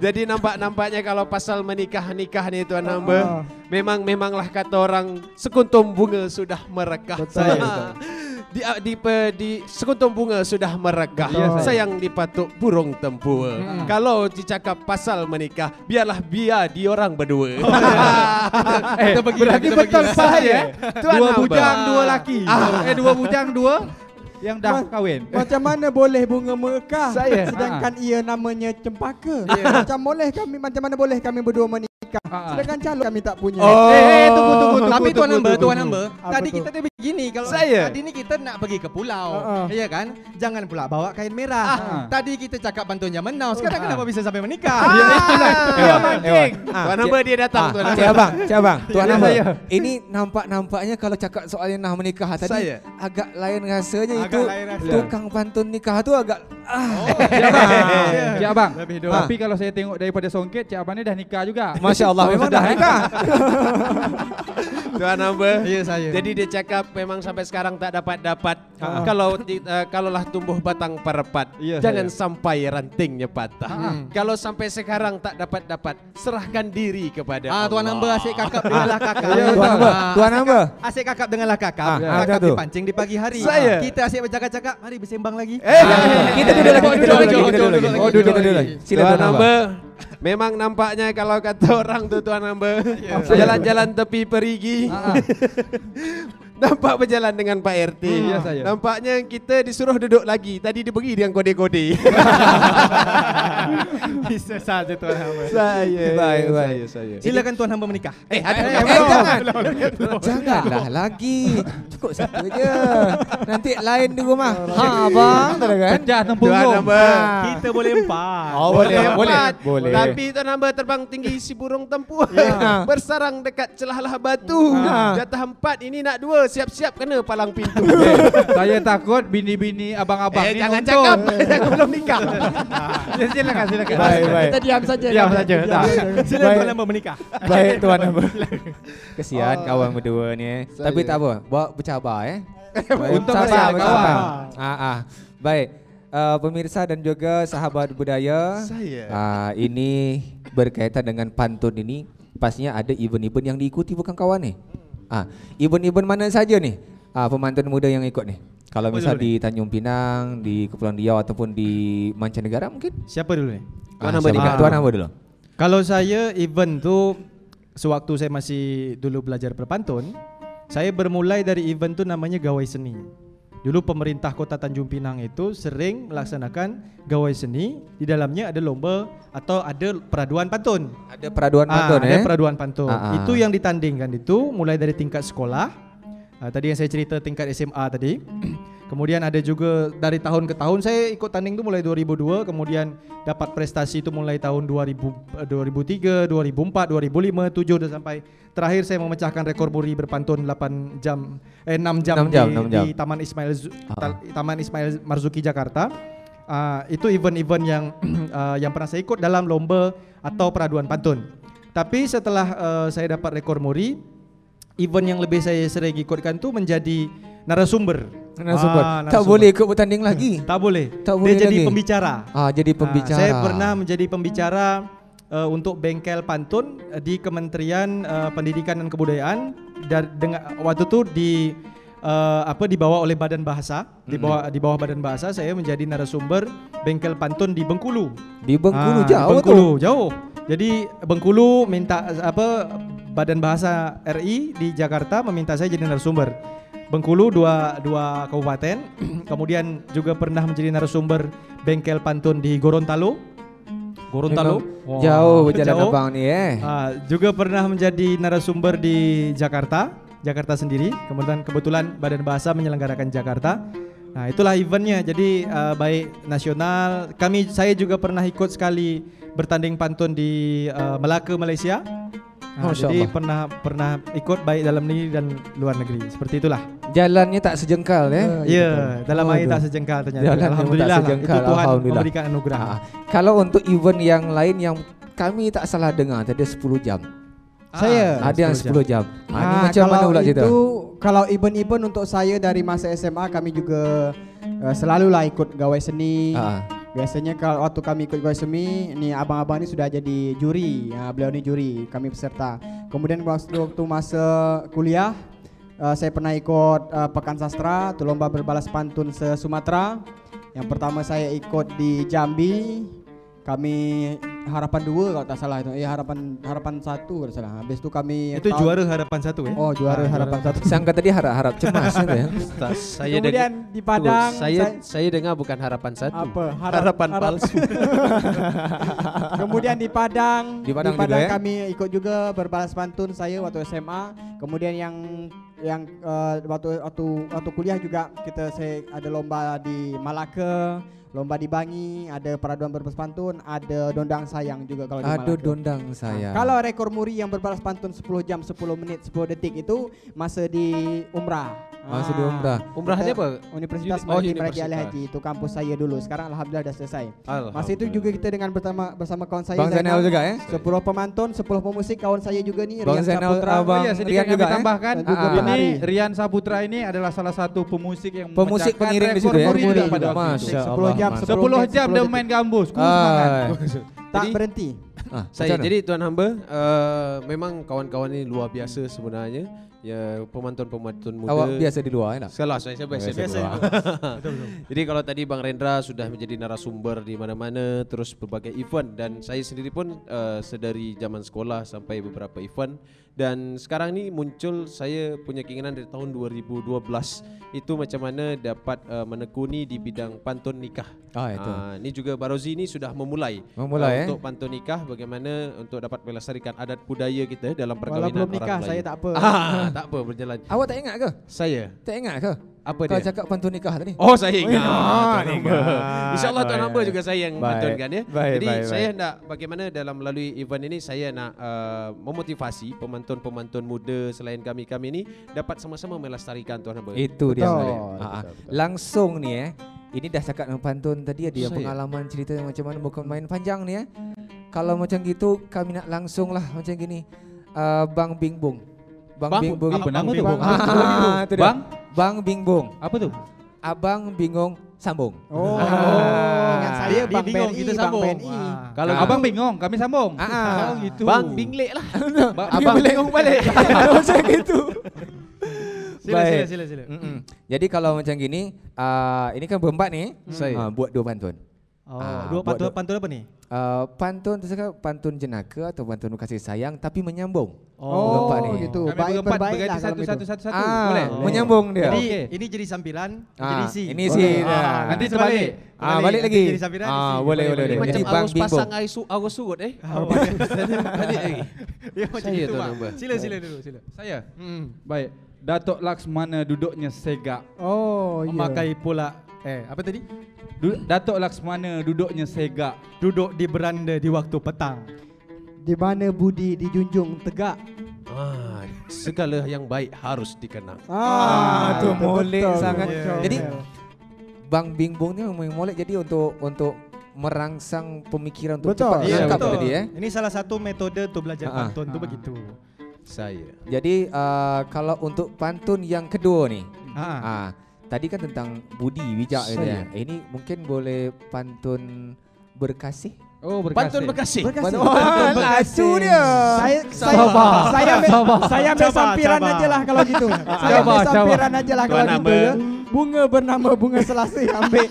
Jadi nampaknya kalau pasal menikah ni Tuan Hamba, memanglah kata orang sekuntum bunga sudah merekah. Di sekuntum bunga sudah merekah, sayang dipatuk burung tempua. Kalau dicakap pasal menikah, biarlah diorang berdua. Berarti betul saya. Dua bujang, dua laki. Dua bujang, dua yang dah kahwin. Macam mana boleh bunga merekah sedangkan ia namanya cempaka? Macam mana boleh kami berdua menikah sedangkan calon kami tak punya? Tunggu. Tapi Tuan Hamba, tadi kita begini, kalau tadi ni kita nak pergi ke pulau, iya kan? Jangan pula bawa kain merah. Tadi kita cakap pantun zaman now, sekarang kenapa bisa sampai menikah? Tuan Hamba dia datang. Cik abang, Tuan Hamba, ini nampaknya kalau cakap soal yang nak menikah tadi agak lain rasanya. Itu tukang pantun nikah tu agak Cik abang. Tapi kalau saya tengok daripada songket, Cik abang ni dah nikah juga. Masya Allah, memang dah nikah. Tuan Hamba, jadi dia cakap memang sampai sekarang tak dapat. Kalaulah tumbuh batang perepat, jangan sampai rantingnya patah. Kalau sampai sekarang tak dapat, serahkan diri kepada Allah. Tuan Hamba asyik kakap denganlah kakap. Tuan Hamba, asyik kakap denganlah kakap. Kakap dipancing di pagi hari. Kita asyik bercakap-cakap, mari bersembang lagi. Kita duduk lagi. Tuan Hamba, memang nampaknya kalau kata orang tu Tuan Hamba, jalan-jalan tepi perigi, nampak berjalan dengan Pak RT. Nampaknya kita disuruh duduk lagi. Tadi dia pergi dengan kode-kode. Bisa saja Tuan Hamba. Baik. Silakan Tuan Hamba menikah. Janganlah lagi. Cukup satu je. Nanti lain di rumah. Abang, pecah tempurung. Tuan Hamba, kita boleh empat. Boleh. Tapi Tuan Hamba terbang tinggi si burung tempur, bersarang dekat celah-lah batu. Jatah 4 ini nak 2, siap-siap kena palang pintu. Saya takut bini-bini abang-abang ni jangan cakap, belum nikah. Silakan. Baik. Kita diam saja. Silakan Tuan Hamba menikah. Baik Tuan Hamba. Kesian kawan berdua ni. Tapi tak apa, bawa bercabar Untuk kawan. Baik. Pemirsa dan juga sahabat budaya, ini berkaitan dengan pantun ini, pastinya ada event-event yang diikuti bukan kawan ni. Event-event mana saja ni pemantun muda yang ikut ni? Kalau misal di Tanjung Pinang, di Kepulauan Riau ataupun di mancanegara mungkin? Siapa dulu ni? Tuan Hamba dulu. Kalau saya event tu, sewaktu saya masih dulu belajar berpantun, saya bermulai dari event tu namanya Gawai Seni. Dulu pemerintah Kota Tanjung Pinang itu sering melaksanakan gawai seni, di dalamnya ada lomba atau ada peraduan pantun. Ada peraduan pantun Ada peraduan pantun. Itu yang ditandingkan itu mulai dari tingkat sekolah. Tadi yang saya cerita tingkat SMA tadi. Kemudian ada juga dari tahun ke tahun saya ikut tanding tu mulai 2002, kemudian dapat prestasi itu mulai tahun 2003, 2004, 2005, 2007 dan sampai terakhir saya memecahkan rekor muri berpantun 6 jam di Taman Ismail Marzuki Jakarta. Itu event-event yang pernah saya ikut dalam lomba atau peraduan pantun. Tapi setelah saya dapat rekor muri, event yang lebih saya sering ikutkan tu menjadi narasumber. Tak boleh ikut bertanding lagi. Tak boleh. Dia jadi pembicara. Jadi pembicara. Saya pernah menjadi pembicara untuk bengkel pantun di Kementerian Pendidikan dan Kebudayaan. Waktu itu dibawa oleh Badan Bahasa, di bawah Badan Bahasa saya menjadi narasumber bengkel pantun di Bengkulu. Di Bengkulu jauh Bengkulu jauh. Jadi Bengkulu minta Badan Bahasa RI di Jakarta meminta saya jadi narasumber. Bengkulu dua kabupaten. Kemudian juga pernah menjadi narasumber bengkel pantun di Gorontalo. Jauh jalan abang ni juga pernah menjadi narasumber di Jakarta sendiri. Kebetulan Badan Bahasa menyelenggarakan Jakarta. Nah, itulah eventnya. Jadi baik nasional. Saya juga pernah ikut sekali bertanding pantun di Melaka, Malaysia. Jadi pernah ikut baik dalam negeri dan luar negeri. Seperti itulah. Jalannya tak sejengkal Ya, dalam air tak sejengkal ternyata. Alhamdulillah itu Tuhan memberikan anugerah. Kalau untuk event yang lain yang kami tak salah dengar tadi 10 jam. Saya ada yang 10 jam. Ini macam mana pula cerita? Kalau event-event untuk saya dari masa SMA kami juga selalulah ikut gawai seni. Biasanya kalau waktu kami ikut gawai seni, ni abang-abang ni sudah jadi juri. Beliau ni juri, kami peserta. Kemudian waktu masa kuliah, saya pernah ikut Pekan Sastra, tu lomba berbalas pantun se-Sumatera. Yang pertama saya ikut di Jambi. Kami harapan 2 kalau tak salah itu. Harapan 1 kalau tak salah. Habis tu kami juara harapan 1 ya. Oh, juara harapan 1. Sangka tadi harap cemas ya. Kemudian di Padang saya dengar bukan harapan 1. Harapan palsu. Kemudian di Padang kami ikut juga berbalas pantun saya waktu SMA. Kemudian yang waktu kuliah juga saya ada lomba di Malaka, lomba di Bangi, ada peraduan berbalas pantun, ada dondang sayang juga kalau di Malaka. Ada dondang sayang. Kalau rekor muri yang berbalas pantun 10 jam 10 menit 10 detik itu masa di Umrah. Masa di Umrah. Umrahnya apa? Universitas Maritim Raja Ali Haji, itu kampus saya dulu. Sekarang alhamdulillah dah selesai. Masa itu juga kita dengan bersama kawan saya Bang Zainal juga 10 pemantun, 10 pemusik, kawan saya juga nih Bang Rian Zainal, Saputra. Sedikit kami tambahkan ini Rian Saputra ini adalah salah satu pemusik yang pengiring di situ ya. Masya Allah. 10 jam dia main gambus. Tak berhenti. Jadi Tuan Hamba, memang kawan-kawan ini luar biasa sebenarnya. Ya, pemantun-pemantun muda. Awak biasa di luar ya? Salah, saya biasa di luar. Jadi kalau tadi Bang Rendra sudah menjadi narasumber di mana-mana, terus berbagai event, dan saya sendiri pun sedari zaman sekolah sampai beberapa event. Dan sekarang ni muncul saya punya keinginan dari tahun 2012 itu macam mana dapat menekuni di bidang pantun nikah. Ini juga Barozi ni sudah memulai untuk pantun nikah, bagaimana untuk dapat melestarikan adat budaya kita dalam perkawinan belum orang nikah, Melayu. saya tak apa. Tak apa, berjalan. Awak tak ingat ke? Saya tak ingat ke? Apa kau dia? cakap pantun nikah tadi? Oh, saya ingat. InsyaAllah Tuan Hamba juga saya yang pantunkan ya. Jadi saya nak bagaimana dalam melalui event ini saya nak memotivasi pemantun-pemantun muda selain kami ni dapat sama-sama melestarikan Tuan Hamba. Itu dia. Langsung ni ini dah cakap dengan pantun tadi, ada yang pengalaman cerita macam mana bukan main panjang ni Kalau macam gitu kami nak langsung lah macam gini. Bang Bingbong. Bang Bingbong. Apa nama tu? Bang Bingbong. Apa tu? Abang bingung sambung. Ingat saya Bang bingung BNI, kita Bang sambung. BNI. Kalau abang bingung kami sambung. Gitu. Bang binglek lah. Abang bingung balik. Macam gitu. Sila. Jadi kalau macam gini, ini kan berempat ni, buat 2 pantun. Dua pantun apa ni? Pantun terus pantun jenaka atau pantun kasih sayang tapi menyambung. Berempat ni. Gitu. Kami berempat berganti satu. Boleh. Menyambung dia. Jadi ini jadi sambilan, jadi isi. Ini isi. Nanti sebalik. Balik lagi. Jadi sambilan, isi. Boleh. Macam arus pasang arus surut balik lagi. Saya Tuan Hamba. Sila dulu. Saya. Baik. Datuk Laksmana duduknya segak. Memakai pula apa tadi? Datuk Laksmana duduknya segak, duduk di beranda di waktu petang. Di mana budi dijunjung tegak. Segala yang baik harus dikenang. Itu molek sangat. Jadi Bang Bingbong ni memang molek, jadi untuk merangsang pemikiran untuk cepat tangkap tadi Ini salah satu metode untuk belajar pantun tu begitu. Jadi kalau untuk pantun yang kedua ni, tadi kan tentang budi bijak gitu ya. Ini mungkin boleh pantun berkasih. Oh, Pantun Bekasi. Itu dia. Saya ambil sampiran aja lah kalau gitu. Saya ambil sampiran aja lah kalau gitu ya. Bunga bernama bunga selasih ambil.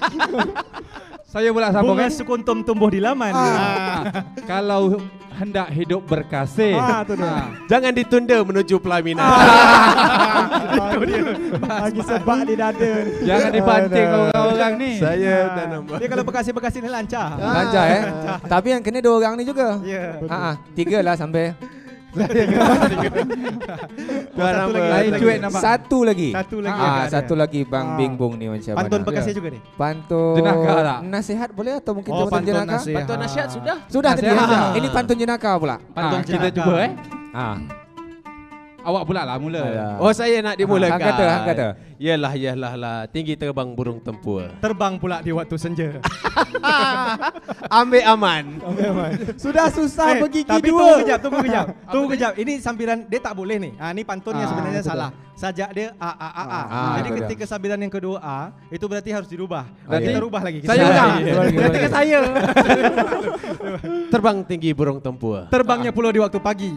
Saya pula sambung. Bunga sukuntum tumbuh di laman. Kalau hendak hidup berkasih, jangan ditunda menuju pelaminan. Itu dia. Lagi sebab di dada. Jangan dipancing orang-orang ni. Saya tanam. Dia kalau Bekasi-Bekasi ni lancar. Lancar Tapi yang kena 2 orang ni juga. Ya. 3 lah sampai. Satu lagi. Satu lagi Bang Bingbong ni macam mana? Pantun Bekasi juga ni. Pantun jenaka tak? Nasihat boleh atau mungkin pantun jenaka? Pantun nasihat sudah. Sudah tadi. Ini pantun jenaka pula. Pantun kita cuba Awak pula lah mula. Oh, saya nak dimulakan. Hang kata. Yalah tinggi terbang burung tempur. Terbang pula di waktu senja. Ambil aman. Sudah susah bergigi tapi dua. Tunggu kejap. Ini sambiran dia tak boleh ni. Ini pantunnya sebenarnya salah. Sajak dia a. Jadi ketika sambiran yang kedua a, itu berarti harus dirubah. Berarti kita rubah lagi. Saya ulang. Berarti ke saya. Terbang tinggi burung tempur. Terbangnya pulau di waktu pagi.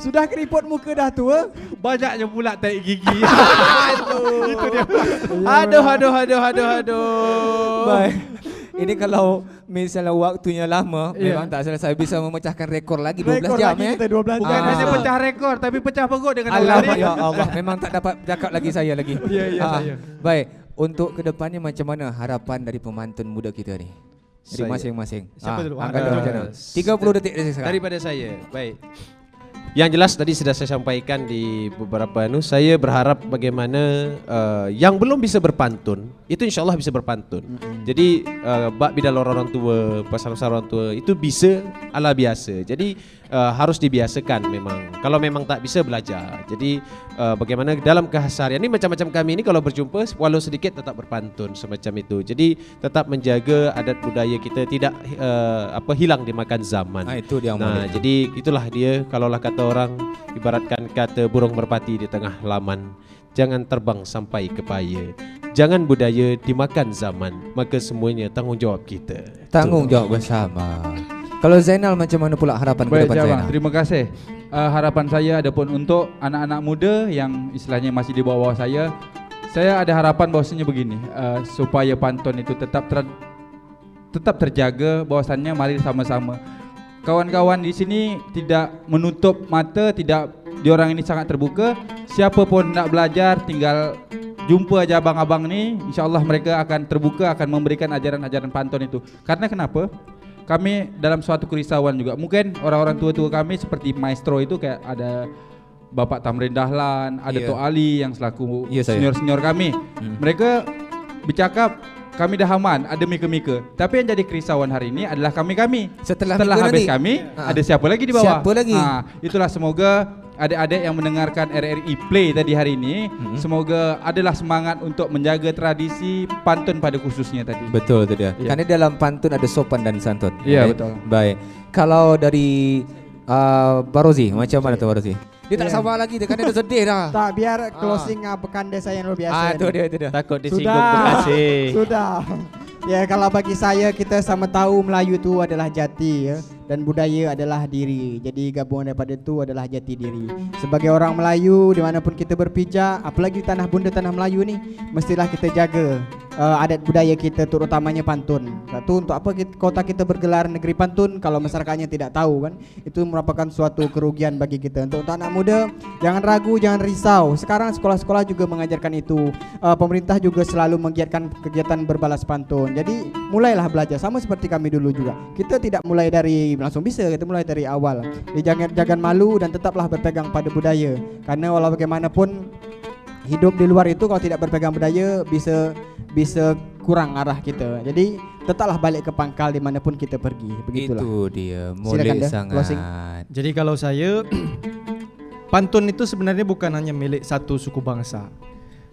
Sudah keriput muka dah tua. Banyaknya pula tarik gigi. Itu dia. Aduh. Baik. Ini kalau misalnya waktunya lama, memang tak salah saya bisa memecahkan rekor lagi 12 jam Kita 12 Bukan jam. hanya pecah rekor tapi pecah perut dengan Alamak ya Allah, memang tak dapat cakap lagi saya lagi. Ya. Baik, untuk kedepannya macam mana harapan dari pemantun muda kita ni? Dari masing-masing. Siapa dulu? Angkat dulu macam mana? 30 detik dari sekarang. Daripada saya. Baik. Yang jelas tadi sudah saya sampaikan di beberapa saya berharap bagaimana yang belum bisa berpantun itu insyaallah bisa berpantun. Jadi bab bidal orang tua, pasal-pasal orang tua itu bisa ala biasa. Jadi harus dibiasakan memang. Kalau memang tak bisa belajar. Jadi bagaimana dalam keseharian ini macam-macam kami ini kalau berjumpa walau sedikit tetap berpantun semacam itu. Jadi tetap menjaga adat budaya kita tidak hilang dimakan zaman. Itu dia. Jadi itulah dia kalaulah kata orang ibaratkan kata burung merpati di tengah laman, jangan terbang sampai ke paya, jangan budaya dimakan zaman, maka semuanya tanggungjawab kita. Tanggungjawab bersama. Kalau Zainal macam mana pula harapan ke depan Zainal? Terima kasih. Harapan saya adapun untuk anak-anak muda yang istilahnya masih di bawah saya ada harapan bahwasanya begini, supaya pantun itu tetap terjaga, bahwasannya mari sama-sama. Kawan-kawan di sini tidak menutup mata, diorang ini sangat terbuka. Siapa pun nak belajar tinggal jumpa aja abang-abang ni, insya-Allah mereka akan terbuka, akan memberikan ajaran-ajaran pantun itu. Karena kenapa? Kami dalam suatu kerisauan juga. Mungkin orang-orang tua-tua kami seperti maestro itu kayak ada Bapak Tamrin Dahlan, ada Tok Ali yang selaku senior-senior kami. Mereka bercakap kami dah aman, ada mika-mika. Tapi yang jadi kerisauan hari ini adalah kami-kami. Setelah habis kami, ada siapa lagi di bawah? Siapa lagi? Itulah semoga adik-adik yang mendengarkan RRI Play tadi hari ini, semoga adalah semangat untuk menjaga tradisi pantun pada khususnya tadi. Betul itu dia. Karena dalam pantun ada sopan dan santun. Iya, betul. Baik. Kalau dari Barozi, macam mana tu Barozi? Dia tak sabar lagi, dia kan dia sedih dah. Tak, biar closing berkanda saya yang luar biasa. Itu dia. Takut disinggung Bekasi. Sudah. Ya, kalau bagi saya kita sama tahu Melayu itu adalah jati ya, dan budaya adalah diri. Jadi gabungan daripada itu adalah jati diri. Sebagai orang Melayu dimanapun kita berpijak, apalagi di tanah bunda tanah Melayu ni, mestilah kita jaga adat budaya kita, terutamanya pantun. Satu, untuk apa kota kita bergelar negeri pantun kalau masyarakatnya tidak tahu kan? Itu merupakan suatu kerugian bagi kita. Untuk anak muda, jangan ragu, jangan risau. Sekarang sekolah-sekolah juga mengajarkan itu. Pemerintah juga selalu menggiatkan kegiatan berbalas pantun. Jadi mulailah belajar sama seperti kami dulu juga. Kita tidak mulai dari langsung bisa, kita mulai dari awal. Jangan malu dan tetaplah berpegang pada budaya. Karena walau bagaimanapun hidup di luar itu kalau tidak berpegang budaya bisa kurang arah kita. Jadi tetaplah balik ke pangkal dimanapun kita pergi. Begitulah. Itu dia, mulai sangat. Jadi kalau saya pantun itu sebenarnya bukan hanya milik satu suku bangsa,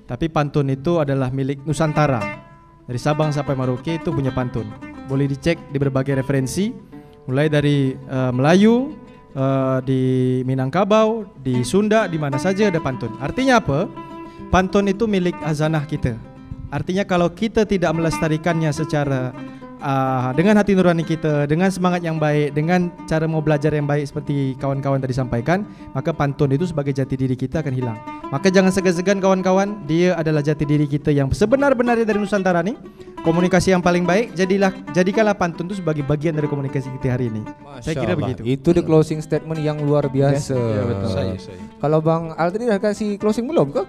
tapi pantun itu adalah milik Nusantara. Dari Sabang sampai Merauke itu punya pantun. Boleh dicek di berbagai referensi, mulai dari Melayu, di Minangkabau, di Sunda, di mana saja ada pantun. Artinya apa? Pantun itu milik hazanah kita. Artinya kalau kita tidak melestarikannya secara dengan hati nurani kita, dengan semangat yang baik, dengan cara mau belajar yang baik seperti kawan-kawan tadi sampaikan, maka pantun itu sebagai jati diri kita akan hilang. Maka jangan segan-segan kawan-kawan, dia adalah jati diri kita yang sebenar-benarnya dari Nusantara nih. Komunikasi yang paling baik, jadikanlah pantun itu sebagai bagian dari komunikasi kita hari ini. Saya kira begitu. Itu the closing statement yang luar biasa. Ya, betul. Saya. Kalau Bang Al tadi dah kasih closing belum ke?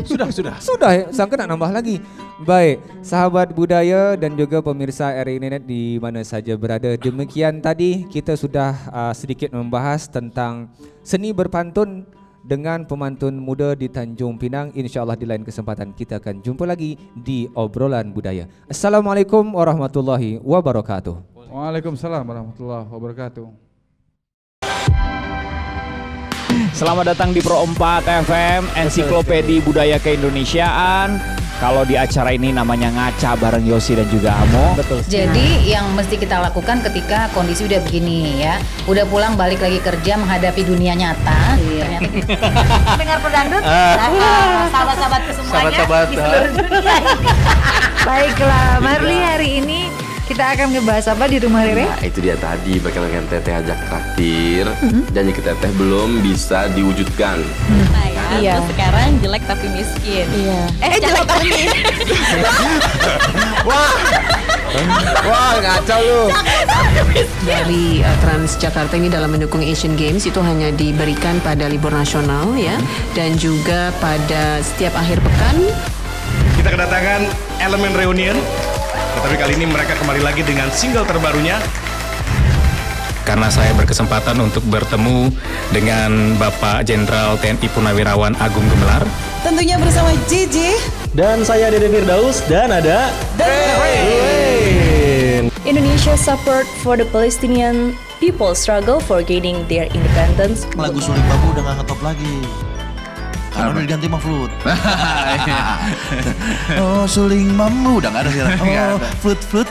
Sudah. Sudah ya, sangka nak nambah lagi. Baik, sahabat budaya dan juga pemirsa RRI Net di mana saja berada. Demikian tadi kita sudah sedikit membahas tentang seni berpantun dengan pemantun muda di Tanjung Pinang. InsyaAllah di lain kesempatan kita akan jumpa lagi di obrolan budaya. Assalamualaikum warahmatullahi wabarakatuh. Waalaikumsalam warahmatullahi wabarakatuh. Selamat datang di Pro 4 FM, Ensiklopedi Budaya Keindonesiaan. Kalau di acara ini namanya ngaca bareng Yosi dan juga Amo. Betul. Jadi yang mesti kita lakukan ketika kondisi udah begini ya, udah pulang balik lagi kerja menghadapi dunia nyata. Iya. Dengar pedangdut, sahabat-sahabatku semuanya. Sahabat-sahabat. Baiklah, Marli hari ini kita akan ngebahas apa di rumah Rere? Nah, itu dia tadi bakalan Teteh ajak traktir. Janji ke Teteh belum bisa diwujudkan. Nah ya, Iya. terus sekarang jelek tapi miskin. Iya. Jelek tapi miskin. Wah, ngaco lu. Dari Transjakarta ini dalam mendukung Asian Games itu hanya diberikan pada libur nasional ya, dan juga pada setiap akhir pekan. Kita kedatangan elemen reunion. Tetapi kali ini mereka kembali lagi dengan single terbarunya. Karena saya berkesempatan untuk bertemu dengan Bapak Jenderal TNI Purnawirawan Agung Gumelar. Tentunya bersama JJ. Dan saya Dede Firdaus dan ada Indonesia support for the Palestinian people struggle for gaining their independence. Lagu Suling Bambu udah gak ngetop lagi. Karena udah diganti sama flute. Oh, Suling Bambu udah gak ada sih. Oh, flute.